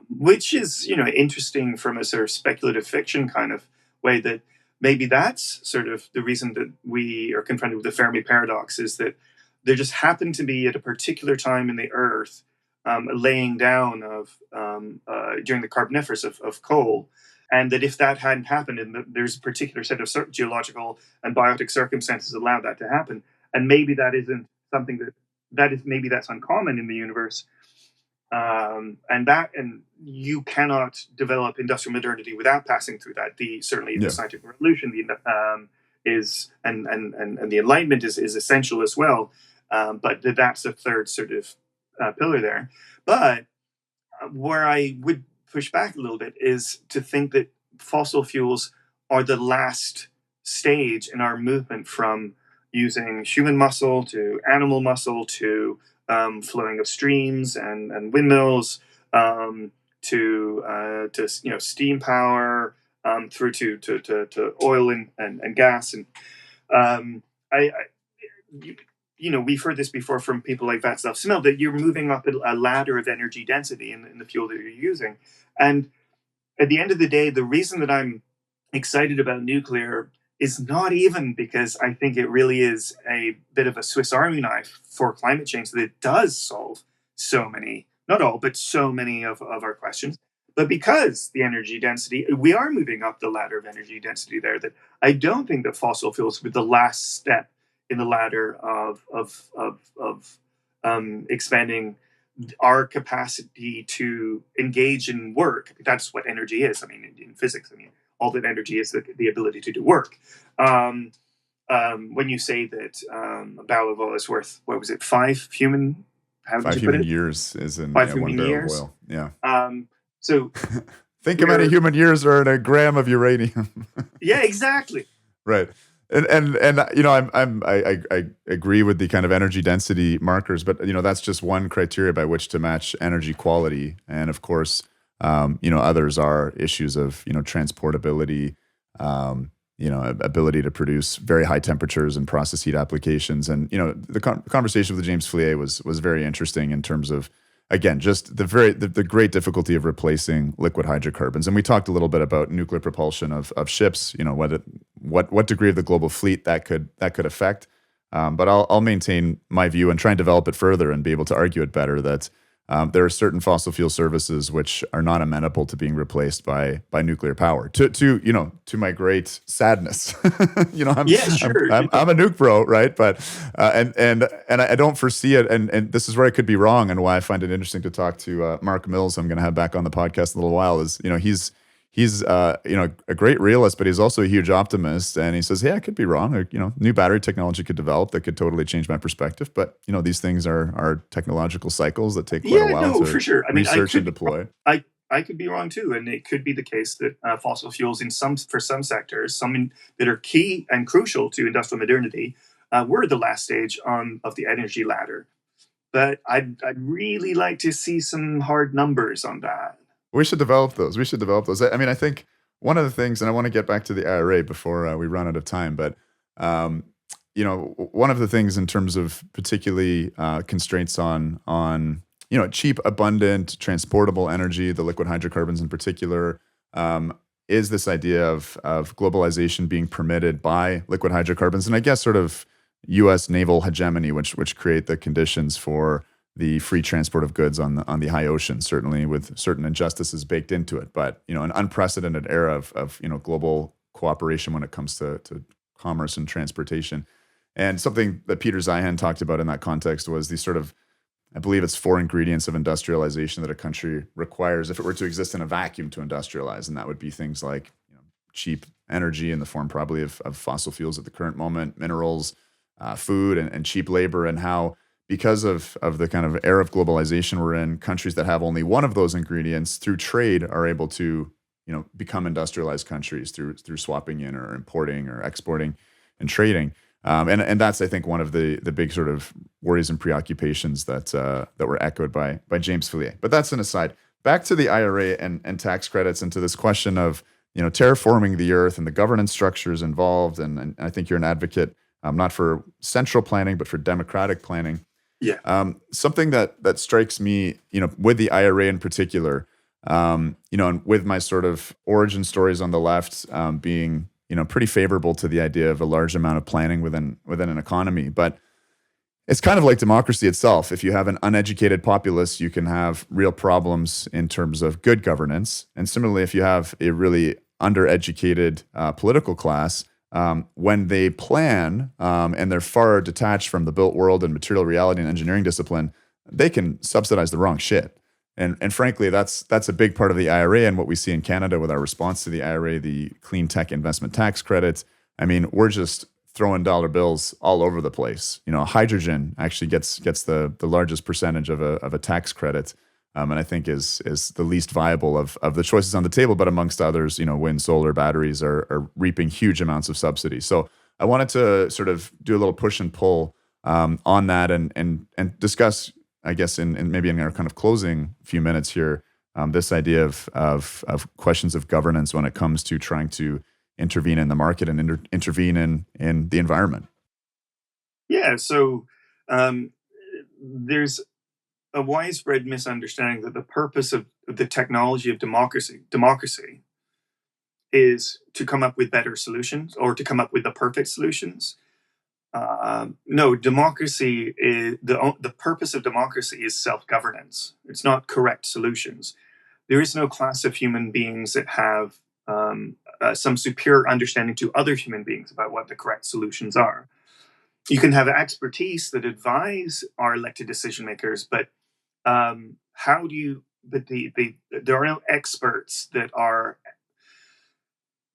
which is, interesting from a sort of speculative fiction kind of way, that maybe that's sort of the reason that we are confronted with the Fermi paradox, is that there just happened to be at a particular time in the Earth a laying down of, during the Carboniferous, of coal, and that if that hadn't happened, and there's a particular set of geological and biotic circumstances that allow that to happen, and maybe that isn't something maybe that's uncommon in the universe, and you cannot develop industrial modernity without passing through that. Certainly the scientific revolution is and the Enlightenment is essential as well, but that's a third sort of pillar there. But where I would push back a little bit is to think that fossil fuels are the last stage in our movement from using human muscle to animal muscle to flowing of streams and windmills, to steam power, through to oil and gas. And we've heard this before from people like Václav Smil, that you're moving up a ladder of energy density in the fuel that you're using. And at the end of the day, the reason that I'm excited about nuclear is not even because I think it really is a bit of a Swiss Army knife for climate change, that it does solve so many, not all, but so many of our questions, but because the energy density, we are moving up the ladder of energy density there, that I don't think that fossil fuels were the last step in the ladder of expanding our capacity to engage in work. That's what energy is. I mean, in physics, all that energy is the ability to do work. When you say that a barrel of oil is worth, what was it, 5 human? How did 5 you put human it? years is in 5 1 human barrel years. of oil. Yeah. So think how many human years are in a gram of uranium. Yeah, exactly. Right. And I agree with the kind of energy density markers, but that's just one criteria by which to match energy quality. And of course, others are issues of transportability, ability to produce very high temperatures and process heat applications. And the conversation with James Flier was very interesting in terms of, again, just the great difficulty of replacing liquid hydrocarbons. And we talked a little bit about nuclear propulsion of ships, what degree of the global fleet that could affect. But I'll maintain my view and try and develop it further and be able to argue it better, that there are certain fossil fuel services which are not amenable to being replaced by nuclear power. To my great sadness, Sure. I'm a nuke bro, right? But and I don't foresee it. And this is where I could be wrong, and why I find it interesting to talk to Mark Mills, I'm going to have back on the podcast in a little while. Is he's a great realist, but he's also a huge optimist. And he says, hey, I could be wrong. Or, new battery technology could develop that could totally change my perspective. But, these things are technological cycles that take quite a while to for sure. research and deploy. I could be wrong too. And it could be the case that fossil fuels for some sectors, that are key and crucial to industrial modernity, were the last stage of the energy ladder. But I'd really like to see some hard numbers on that. We should develop those. I think one of the things, and I want to get back to the IRA before we run out of time, but one of the things in terms of particularly constraints on cheap, abundant, transportable energy, the liquid hydrocarbons in particular, is this idea of globalization being permitted by liquid hydrocarbons, and I guess sort of U.S. naval hegemony, which create the conditions for the free transport of goods on the high ocean, certainly with certain injustices baked into it, but an unprecedented era of global cooperation when it comes to commerce and transportation. And something that Peter Zeihan talked about in that context was the sort of, I believe it's 4 ingredients of industrialization that a country requires if it were to exist in a vacuum to industrialize, and that would be things like cheap energy in the form probably of fossil fuels at the current moment, minerals, food and cheap labor, and how because of the kind of era of globalization we're in, countries that have only one of those ingredients through trade are able to, become industrialized countries through swapping in or importing or exporting and trading. And that's, I think, one of the big sort of worries and preoccupations that were echoed by James Fillier. But that's an aside. Back to the IRA and tax credits, and to this question of terraforming the earth and the governance structures involved. And I think you're an advocate, not for central planning, but for democratic planning. Yeah. Something that strikes me, with the IRA in particular, and with my sort of origin stories on the left, being pretty favorable to the idea of a large amount of planning within an economy. But it's kind of like democracy itself. If you have an uneducated populace, you can have real problems in terms of good governance. And similarly, if you have a really undereducated political class, when they plan and they're far detached from the built world and material reality and engineering discipline, they can subsidize the wrong shit. And frankly, that's a big part of the IRA and what we see in Canada with our response to the IRA, the clean tech investment tax credits. I mean, we're just throwing dollar bills all over the place. Hydrogen actually gets the largest percentage of a tax credit, and I think is the least viable of the choices on the table. But amongst others, wind, solar, batteries are reaping huge amounts of subsidy. So I wanted to sort of do a little push and pull on that and discuss, I guess, in maybe in our kind of closing few minutes here, this idea of questions of governance when it comes to trying to intervene in the market and intervene in the environment. Yeah. So there's a widespread misunderstanding that the purpose of the technology of democracy is to come up with better solutions or to come up with the perfect solutions. No, democracy is the purpose of democracy is self-governance. It's not correct solutions. There is no class of human beings that have some superior understanding to other human beings about what the correct solutions are. You can have expertise that advise our elected decision makers, but how do you? But there are no experts that are.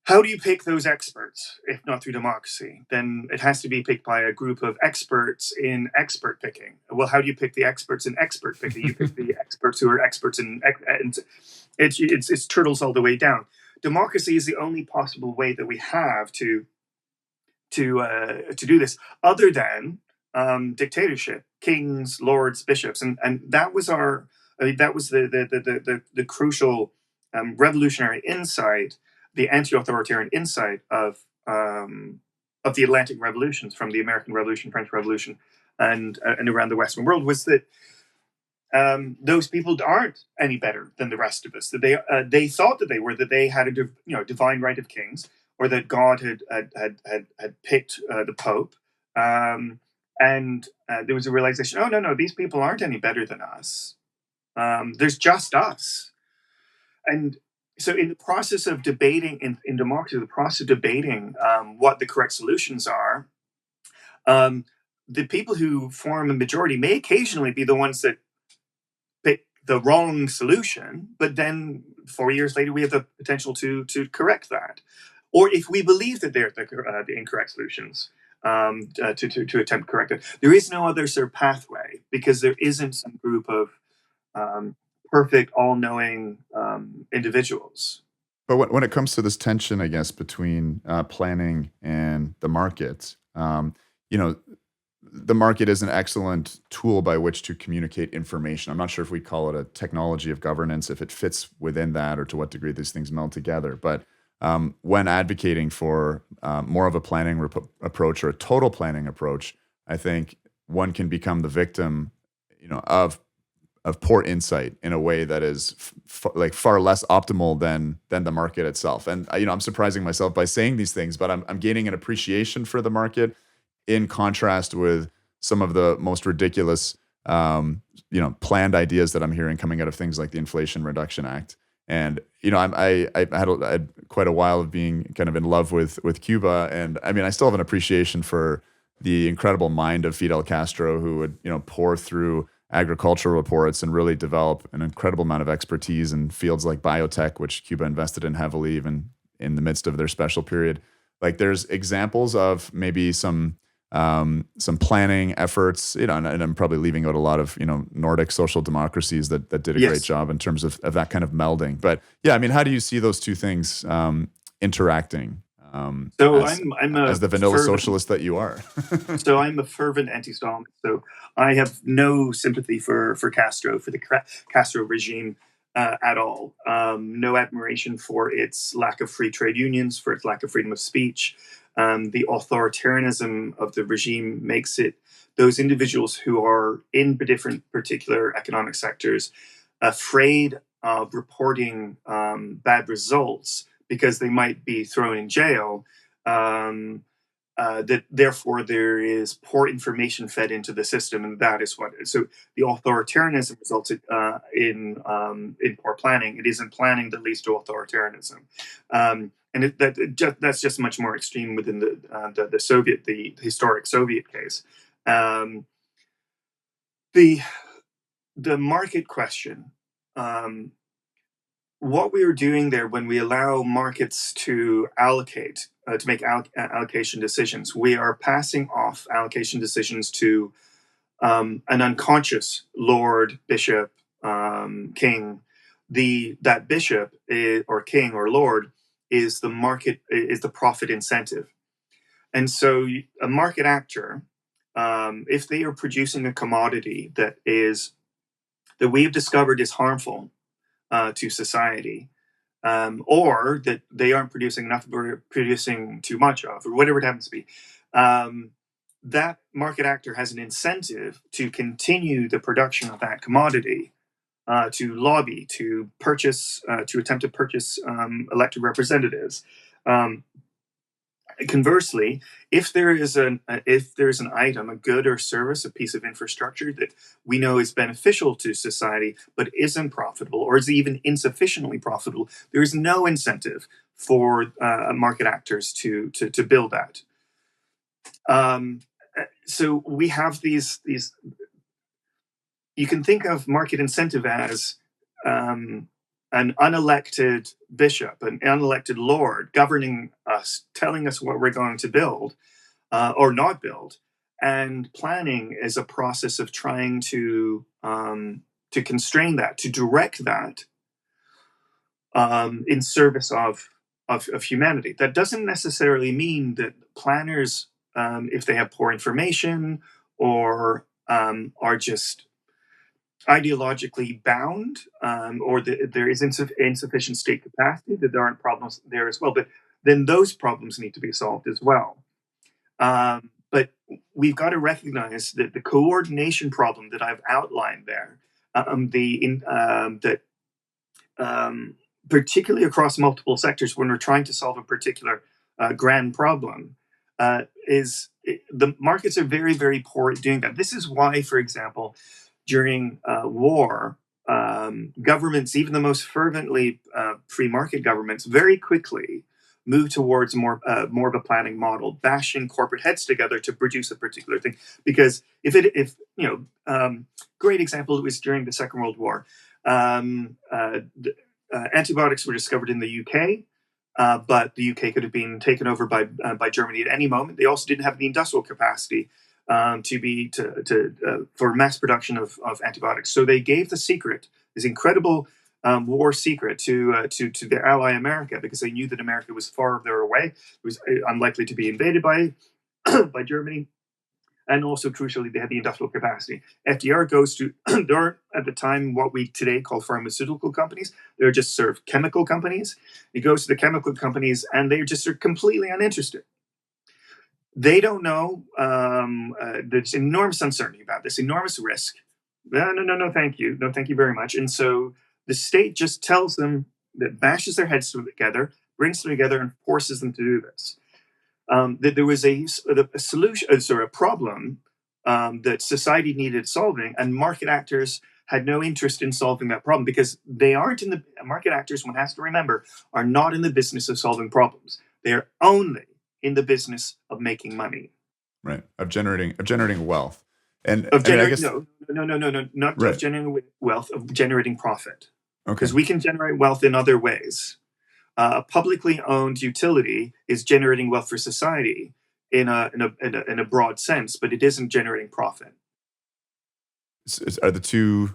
How do you pick those experts if not through democracy? Then it has to be picked by a group of experts in expert picking. Well, how do you pick the experts in expert picking? You pick the experts who are experts in, and it's turtles all the way down. Democracy is the only possible way that we have to do this, other than dictatorship, kings, lords, bishops, and that was that was the crucial revolutionary insight, the anti-authoritarian insight of the Atlantic revolutions, from the American Revolution, French Revolution, and around the Western world, was that those people aren't any better than the rest of us. That they thought that they were, that they had a divine right of kings, or that God had picked the Pope, and there was a realization: oh no, these people aren't any better than us. There's just us. And so, in the process of debating in democracy, the process of debating what the correct solutions are, the people who form a majority may occasionally be the ones that pick the wrong solution, but then 4 years later we have the potential to correct that. Or if we believe that they're the incorrect solutions, to attempt to correct it. There is no other sort of pathway, because there isn't some group of perfect, all-knowing individuals. But when it comes to this tension, I guess, between planning and the market, the market is an excellent tool by which to communicate information. I'm not sure if we call it a technology of governance, if it fits within that, or to what degree these things meld together. But when advocating for more of a planning approach, or a total planning approach, I think one can become the victim, of poor insight in a way that is far less optimal than the market itself. And I'm surprising myself by saying these things, but I'm gaining an appreciation for the market, in contrast with some of the most ridiculous, planned ideas that I'm hearing coming out of things like the Inflation Reduction Act. And I had quite a while of being kind of in love with Cuba, and I mean, I still have an appreciation for the incredible mind of Fidel Castro, who would pour through agricultural reports and really develop an incredible amount of expertise in fields like biotech, which Cuba invested in heavily, even in the midst of their special period. Like, there's examples of maybe some some planning efforts, and I'm probably leaving out a lot of, Nordic social democracies that did a great job in terms of that kind of melding. But yeah, I mean, how do you see those two things interacting? So I'm as a the vanilla fervent socialist that you are. So I'm a fervent anti-Stalinist. So I have no sympathy for Castro, for the Castro regime at all. No admiration for its lack of free trade unions, for its lack of freedom of speech. The authoritarianism of the regime makes it those individuals who are in different particular economic sectors afraid of reporting bad results because they might be thrown in jail. That therefore there is poor information fed into the system, and that is what. So the authoritarianism resulted in poor planning. It isn't planning that leads to authoritarianism, and that's just much more extreme within the Soviet, the historic Soviet case. The market question. What we are doing there when we allow markets to allocate, to make allocation decisions, we are passing off allocation decisions to an unconscious lord, bishop, king. That bishop or king or lord is the market, is the profit incentive. And so a market actor, if they are producing a commodity that we have discovered is harmful to society, or that they aren't producing enough, or producing too much of, or whatever it happens to be, that market actor has an incentive to continue the production of that commodity, to lobby, to purchase, to attempt to purchase elected representatives. Conversely, if there's an item, a good or service, a piece of infrastructure that we know is beneficial to society but isn't profitable, or is even insufficiently profitable, there is no incentive for market actors to build that. So we have these. You can think of market incentive as an unelected bishop, an unelected lord governing us, telling us what we're going to build or not build. And planning is a process of trying to constrain that, to direct that in service of humanity. That doesn't necessarily mean that planners, if they have poor information or are just ideologically bound, or there is insufficient state capacity, that there aren't problems there as well. But then those problems need to be solved as well. But we've got to recognize that the coordination problem that I've outlined there, particularly across multiple sectors, when we're trying to solve a particular grand problem, the markets are very, very poor at doing that. This is why, for example, during war, governments, even the most fervently free market governments, very quickly move towards more of a planning model, bashing corporate heads together to produce a particular thing. Because great example, it was during the Second World War. Antibiotics were discovered in the UK, but the UK could have been taken over by Germany at any moment. They also didn't have the industrial capacity for mass production of antibiotics. So they gave the secret, this incredible war secret, to their ally America, because they knew that America was farther away, it was unlikely to be invaded by by Germany, and also crucially, they had the industrial capacity. FDR goes to there aren't at the time what we today call pharmaceutical companies. They're just sort of chemical companies. He goes to the chemical companies, and they just are completely uninterested. They don't know. There's enormous uncertainty about this, enormous risk. No, thank you. No, thank you very much. And so the state just tells them, that bashes their heads together, brings them together, and forces them to do this. That there was a solution, a problem that society needed solving, and market actors had no interest in solving that problem, because they aren't in the market actors. One has to remember, are not in the business of solving problems. They are only in the business of making money, right? Of generating wealth, and of generating not right. of generating wealth, of generating profit. Okay, because we can generate wealth in other ways. A publicly owned utility is generating wealth for society. in a broad sense, but it isn't generating profit. Are the two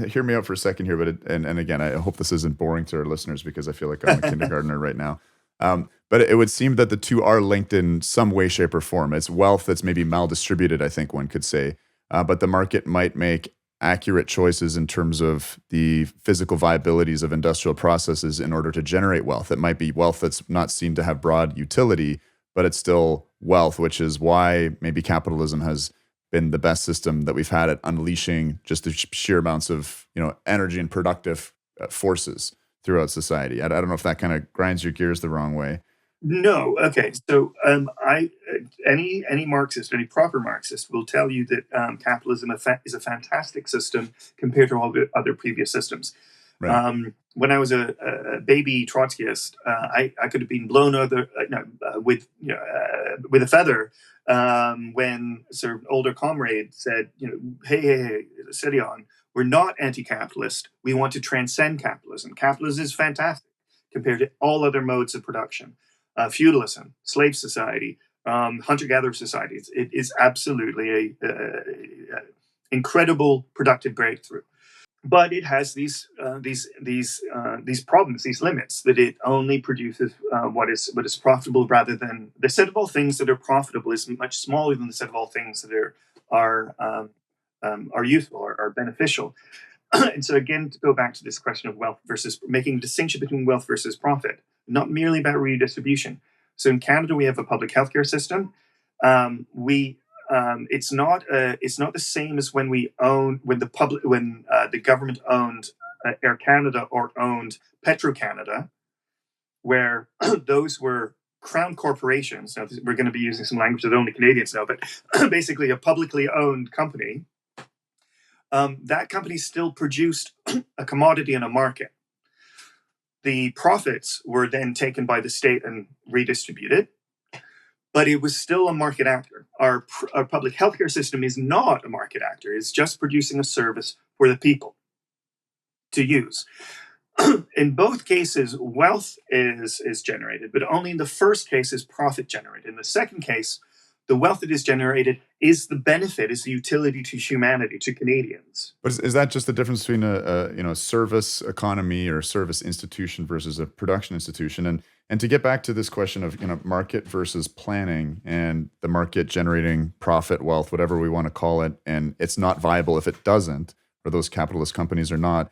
hear me out for a second here, but and again, I hope this isn't boring to our listeners because I feel like I'm a kindergartner right now. But it would seem that the two are linked in some way, shape, or form. It's wealth that's maybe maldistributed, I think one could say, but the market might make accurate choices in terms of the physical viabilities of industrial processes in order to generate wealth. It might be wealth that's not seen to have broad utility, but it's still wealth, which is why maybe capitalism has been the best system that we've had at unleashing just the sheer amounts of energy and productive forces throughout society. I don't know if that kind of grinds your gears the wrong way. No, okay. So any Marxist, any proper Marxist, will tell you that capitalism is a fantastic system compared to all the other previous systems. Right. When I was a baby Trotskyist, I could have been blown over with a feather when sort of older comrade said, hey, steady on. We're not anti-capitalist. We want to transcend capitalism. Capitalism is fantastic compared to all other modes of production. Feudalism, slave society, hunter-gatherer societies. It is absolutely a incredible productive breakthrough. But it has these problems, these limits, that it only produces what is profitable, rather than the set of all things that are profitable is much smaller than the set of all things that are useful or are beneficial. And so again, to go back to this question of wealth versus making a distinction between wealth versus profit, not merely about redistribution. So in Canada, we have a public healthcare system. It's not the same as when the government owned Air Canada or owned Petro-Canada, where those were crown corporations. Now, we're going to be using some language that only Canadians know, but basically a publicly owned company. That company still produced a commodity in a market. The profits were then taken by the state and redistributed, but it was still a market actor. Our public healthcare system is not a market actor. It's just producing a service for the people to use. In both cases, wealth is generated, but only in the first case is profit generated. In the second case, the wealth that is generated is the benefit, is the utility to humanity, to Canadians. But is that just the difference between a service economy or a service institution versus a production institution? And to get back to this question of market versus planning and the market generating profit, wealth, whatever we want to call it, and it's not viable if it doesn't, or those capitalist companies are not.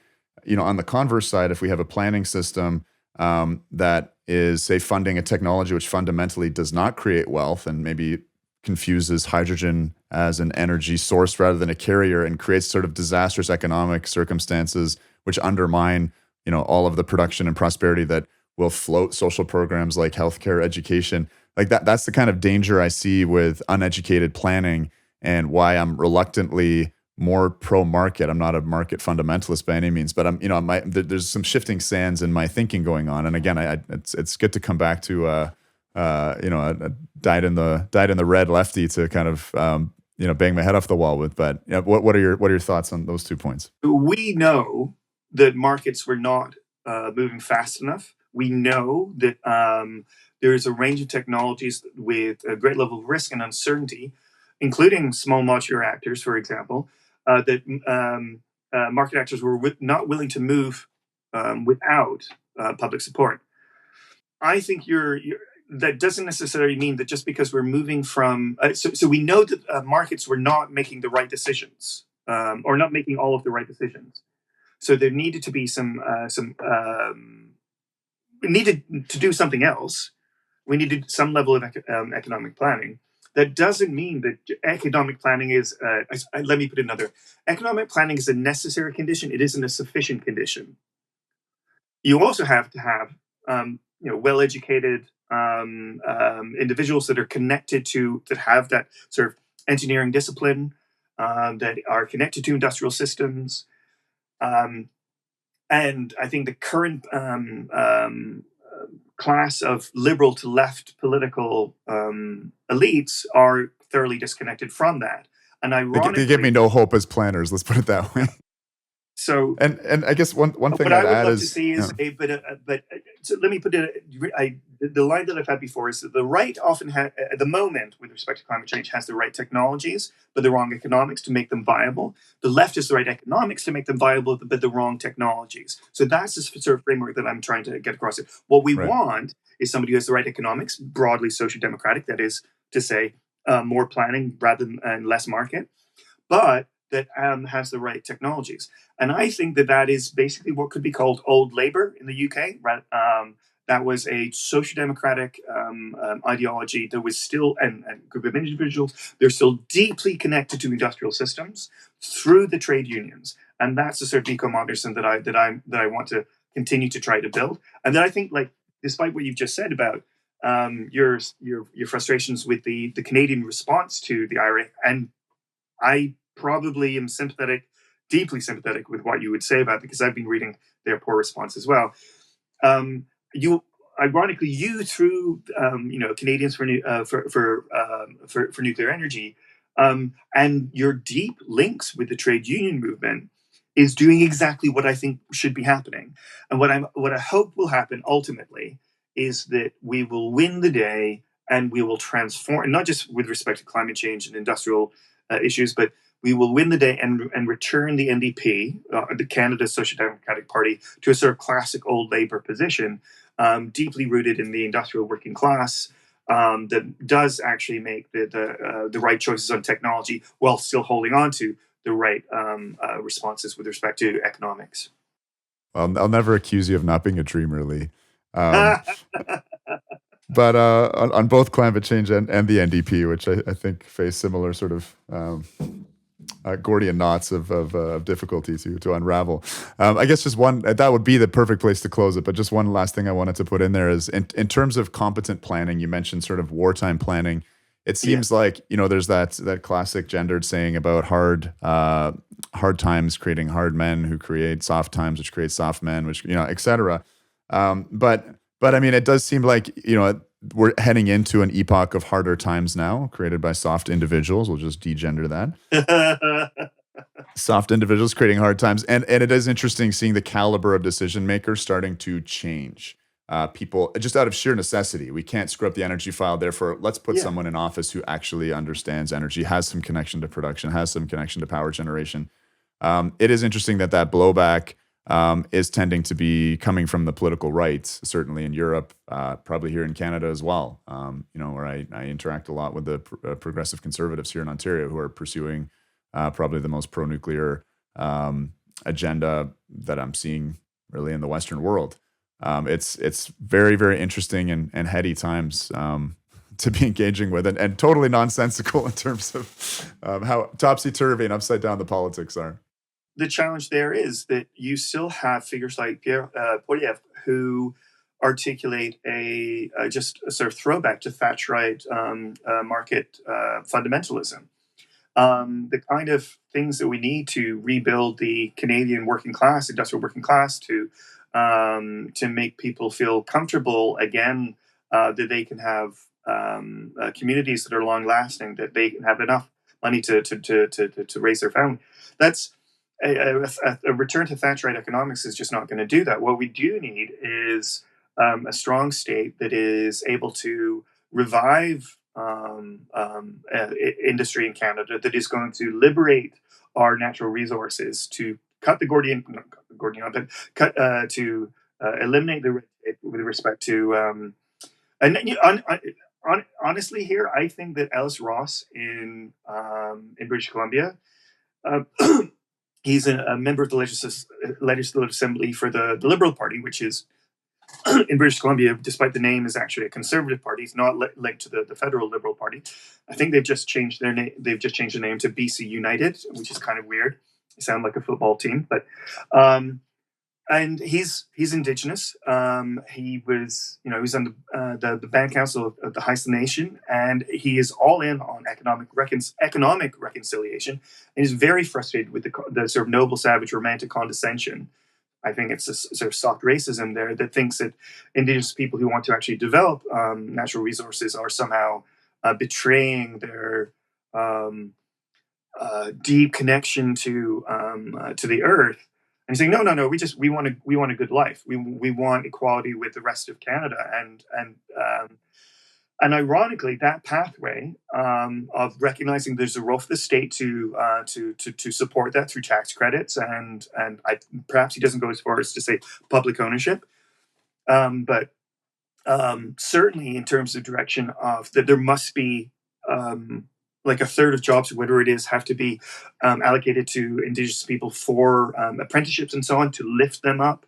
On the converse side, if we have a planning system that is, say, funding a technology which fundamentally does not create wealth and maybe confuses hydrogen as an energy source rather than a carrier and creates sort of disastrous economic circumstances which undermine, all of the production and prosperity that will float social programs like healthcare, education. Like that's the kind of danger I see with uneducated planning, and why I'm reluctantly more pro-market. I'm not a market fundamentalist by any means, but there's some shifting sands in my thinking going on. And again, it's good to come back to a dyed in the red lefty to kind of bang my head off the wall with. But what are your thoughts on those 2 points? We know that markets were not moving fast enough. We know that there is a range of technologies with a great level of risk and uncertainty, including small modular reactors, for example, that market actors were not willing to move without public support. I think that doesn't necessarily mean that just because we're moving from so we know that markets were not making the right decisions, or not making all of the right decisions. So there needed to be we needed to do something else. We needed some level of economic planning. That doesn't mean that economic planning is. Let me put it another. Economic planning is a necessary condition. It isn't a sufficient condition. You also have to have well-educated individuals that are connected to, that have that sort of engineering discipline, that are connected to industrial systems. And I think the current class of liberal to left political elites are thoroughly disconnected from that. And ironically, they give me no hope as planners. Let's put it that way. So, and I guess one thing what I would add love is, to see is so let me put it. the line that I've had before is that the right often at the moment, with respect to climate change, has the right technologies, but the wrong economics to make them viable. The left has the right economics to make them viable, but the wrong technologies. So that's the sort of framework that I'm trying to get across. It. What we Right. want is somebody who has the right economics, broadly social democratic, that is to say, more planning rather than and less market, but that has the right technologies. And I think that that is basically what could be called old Labour in the UK. Right? That was a social democratic ideology that was still, and group of individuals, they're still deeply connected to industrial systems through the trade unions. And that's the sort of eco-modernism that I want to continue to try to build. And then I think, like, despite what you've just said about your frustrations with the Canadian response to the IRA, and I probably am sympathetic, deeply sympathetic with what you would say about it, because I've been reading their poor response as well. You, ironically, you through Canadians for nuclear energy, and your deep links with the trade union movement is doing exactly what I think should be happening. And what I hope will happen ultimately is that we will win the day and we will transform, not just with respect to climate change and industrial issues, but we will win the day and return the NDP, the Canada Social Democratic Party, to a sort of classic old Labour position, deeply rooted in the industrial working class, that does actually make the right choices on technology while still holding on to the right responses with respect to economics. Well, I'll never accuse you of not being a dreamer, Leigh. Um, but on both climate change and the NDP, which I think face similar sort of Gordian knots of difficulty to unravel. I guess just one, that would be the perfect place to close it. But just one last thing I wanted to put in there is in terms of competent planning, you mentioned sort of wartime planning. It seems like, there's that classic gendered saying about hard times creating hard men who create soft times, which create soft men, which, et cetera. But I mean, it does seem like, we're heading into an epoch of harder times now, created by soft individuals. We'll just degender that. Soft individuals creating hard times. And it is interesting seeing the caliber of decision makers starting to change. People, just out of sheer necessity, we can't screw up the energy file. Therefore, let's put someone in office who actually understands energy, has some connection to production, has some connection to power generation. It is interesting that blowback is tending to be coming from the political right, certainly in Europe, probably here in Canada as well, where I interact a lot with the progressive conservatives here in Ontario who are pursuing probably the most pro-nuclear agenda that I'm seeing really in the Western world. It's very, very interesting and heady times to be engaging with, and totally nonsensical in terms of how topsy-turvy and upside down the politics are. The challenge there is that you still have figures like Pierre Poilievre, who articulate just a sort of throwback to Thatcherite market fundamentalism. The kind of things that we need to rebuild the Canadian working class, industrial working class, to make people feel comfortable again, that they can have communities that are long lasting, that they can have enough money to raise their family. That's a return to Thatcherite economics is just not going to do that. What we do need is a strong state that is able to revive industry in Canada, that is going to liberate our natural resources, to cut the Gordian, not cut the Gordian, but to eliminate the with respect to honestly, here I think that Ellis Ross in British Columbia. He's a member of the Legislative Assembly for the Liberal Party, which is in British Columbia, despite the name, is actually a conservative party. It's not linked to the federal Liberal Party. I think they've just changed their name. They've just changed the name to BC United, which is kind of weird. They sound like a football team, but and he's Indigenous. He was on the band council of the Haisla Nation, and he is all in on economic reconciliation, and he's very frustrated with the sort of noble, savage, romantic condescension. I think it's a sort of soft racism there that thinks that Indigenous people who want to actually develop natural resources are somehow betraying their deep connection to the earth. and saying, no, we want a good life. We want equality with the rest of Canada, and ironically, that pathway of recognizing there's a role for the state to support that through tax credits, and perhaps he doesn't go as far as to say public ownership, but certainly in terms of direction of that there must be like a third of jobs, whatever it is, have to be allocated to Indigenous people for apprenticeships and so on to lift them up.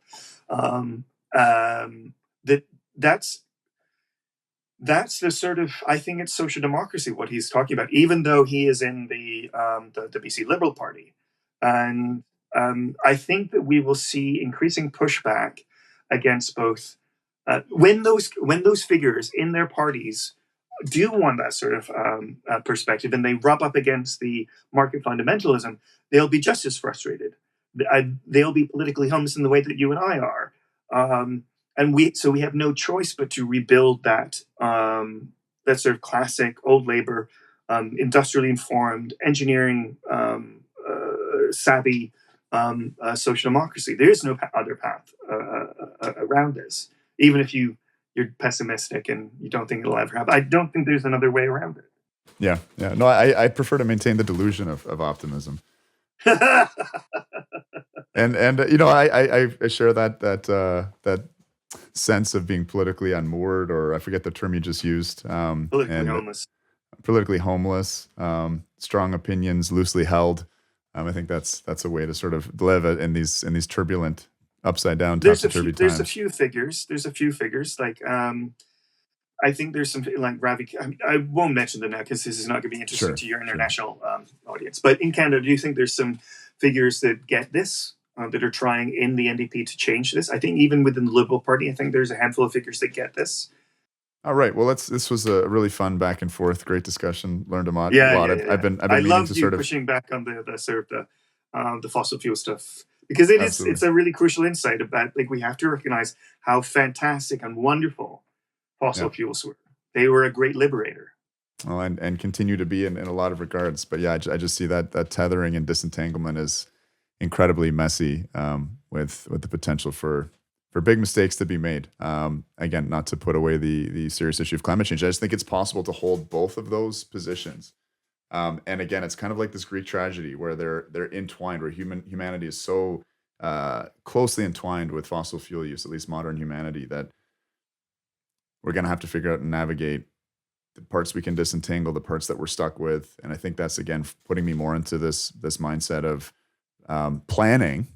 That's the sort of, I think it's social democracy what he's talking about, even though he is in the BC Liberal Party, and I think that we will see increasing pushback against both when those figures in their parties do want that sort of perspective, and they rub up against the market fundamentalism. They'll be just as frustrated. They'll be politically homeless in the way that you and I are. And we have no choice but to rebuild that sort of classic old labor, industrially informed, engineering savvy social democracy. There is no other path around this. Even if you're pessimistic and you don't think it'll ever happen, I don't think there's another way around it. Yeah. No, I prefer to maintain the delusion of optimism. and I share that sense of being politically unmoored, or I forget the term you just used. Politically homeless. Strong opinions, loosely held. I think that's a way to sort of live in these turbulent, upside down, topsy-turvy times. There's a few figures. Like I think there's some like Ravi. I won't mention them now because this is not going to be interesting to your international audience. But in Canada, do you think there's some figures that get this? That are trying in the NDP to change this? I think even within the Liberal Party, I think there's a handful of figures that get this. All right. Well, this was a really fun back and forth, great discussion. Learned a lot. Yeah. I've been meaning to sort of pushing back on the fossil fuel stuff, because it's a really crucial insight about, like, we have to recognize how fantastic and wonderful fossil fuels were. They were a great liberator. Well, and continue to be in a lot of regards. But yeah, I just see that tethering and disentanglement is incredibly messy, with the potential for big mistakes to be made. Again, not to put away the serious issue of climate change. I just think it's possible to hold both of those positions. And again, it's kind of like this Greek tragedy where they're entwined, where humanity is so closely entwined with fossil fuel use, at least modern humanity, that we're going to have to figure out and navigate the parts we can disentangle, the parts that we're stuck with. And I think that's, again, putting me more into this mindset of planning,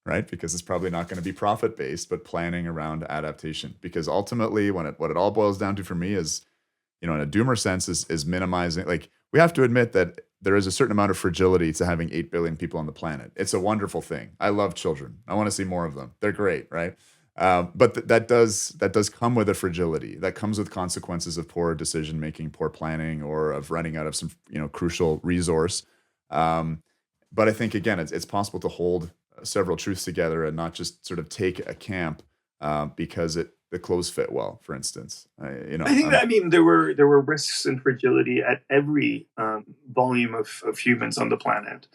right? Because it's probably not going to be profit-based, but planning around adaptation. Because ultimately, what it all boils down to for me is, in a doomer sense, is minimizing. Like, we have to admit that there is a certain amount of fragility to having 8 billion people on the planet. It's a wonderful thing. I love children. I want to see more of them. They're great, right? But that does come with a fragility. That comes with consequences of poor decision making, poor planning, or of running out of some crucial resource. But I think, again, it's possible to hold several truths together and not just sort of take a camp because the clothes fit well, for instance. I think there were risks and fragility at every volume of humans on the planet.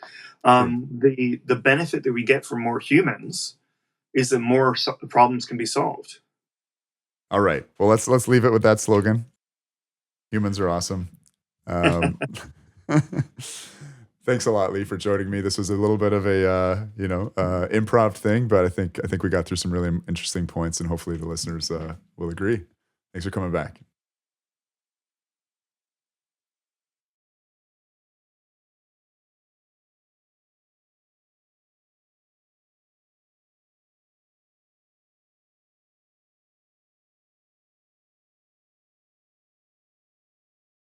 The benefit that we get from more humans is that more problems can be solved. All right. Well, let's leave it with that slogan. Humans are awesome. Thanks a lot, Leigh, for joining me. This was a little bit of a improv thing, but I think we got through some really interesting points, and hopefully the listeners will agree. Thanks for coming back.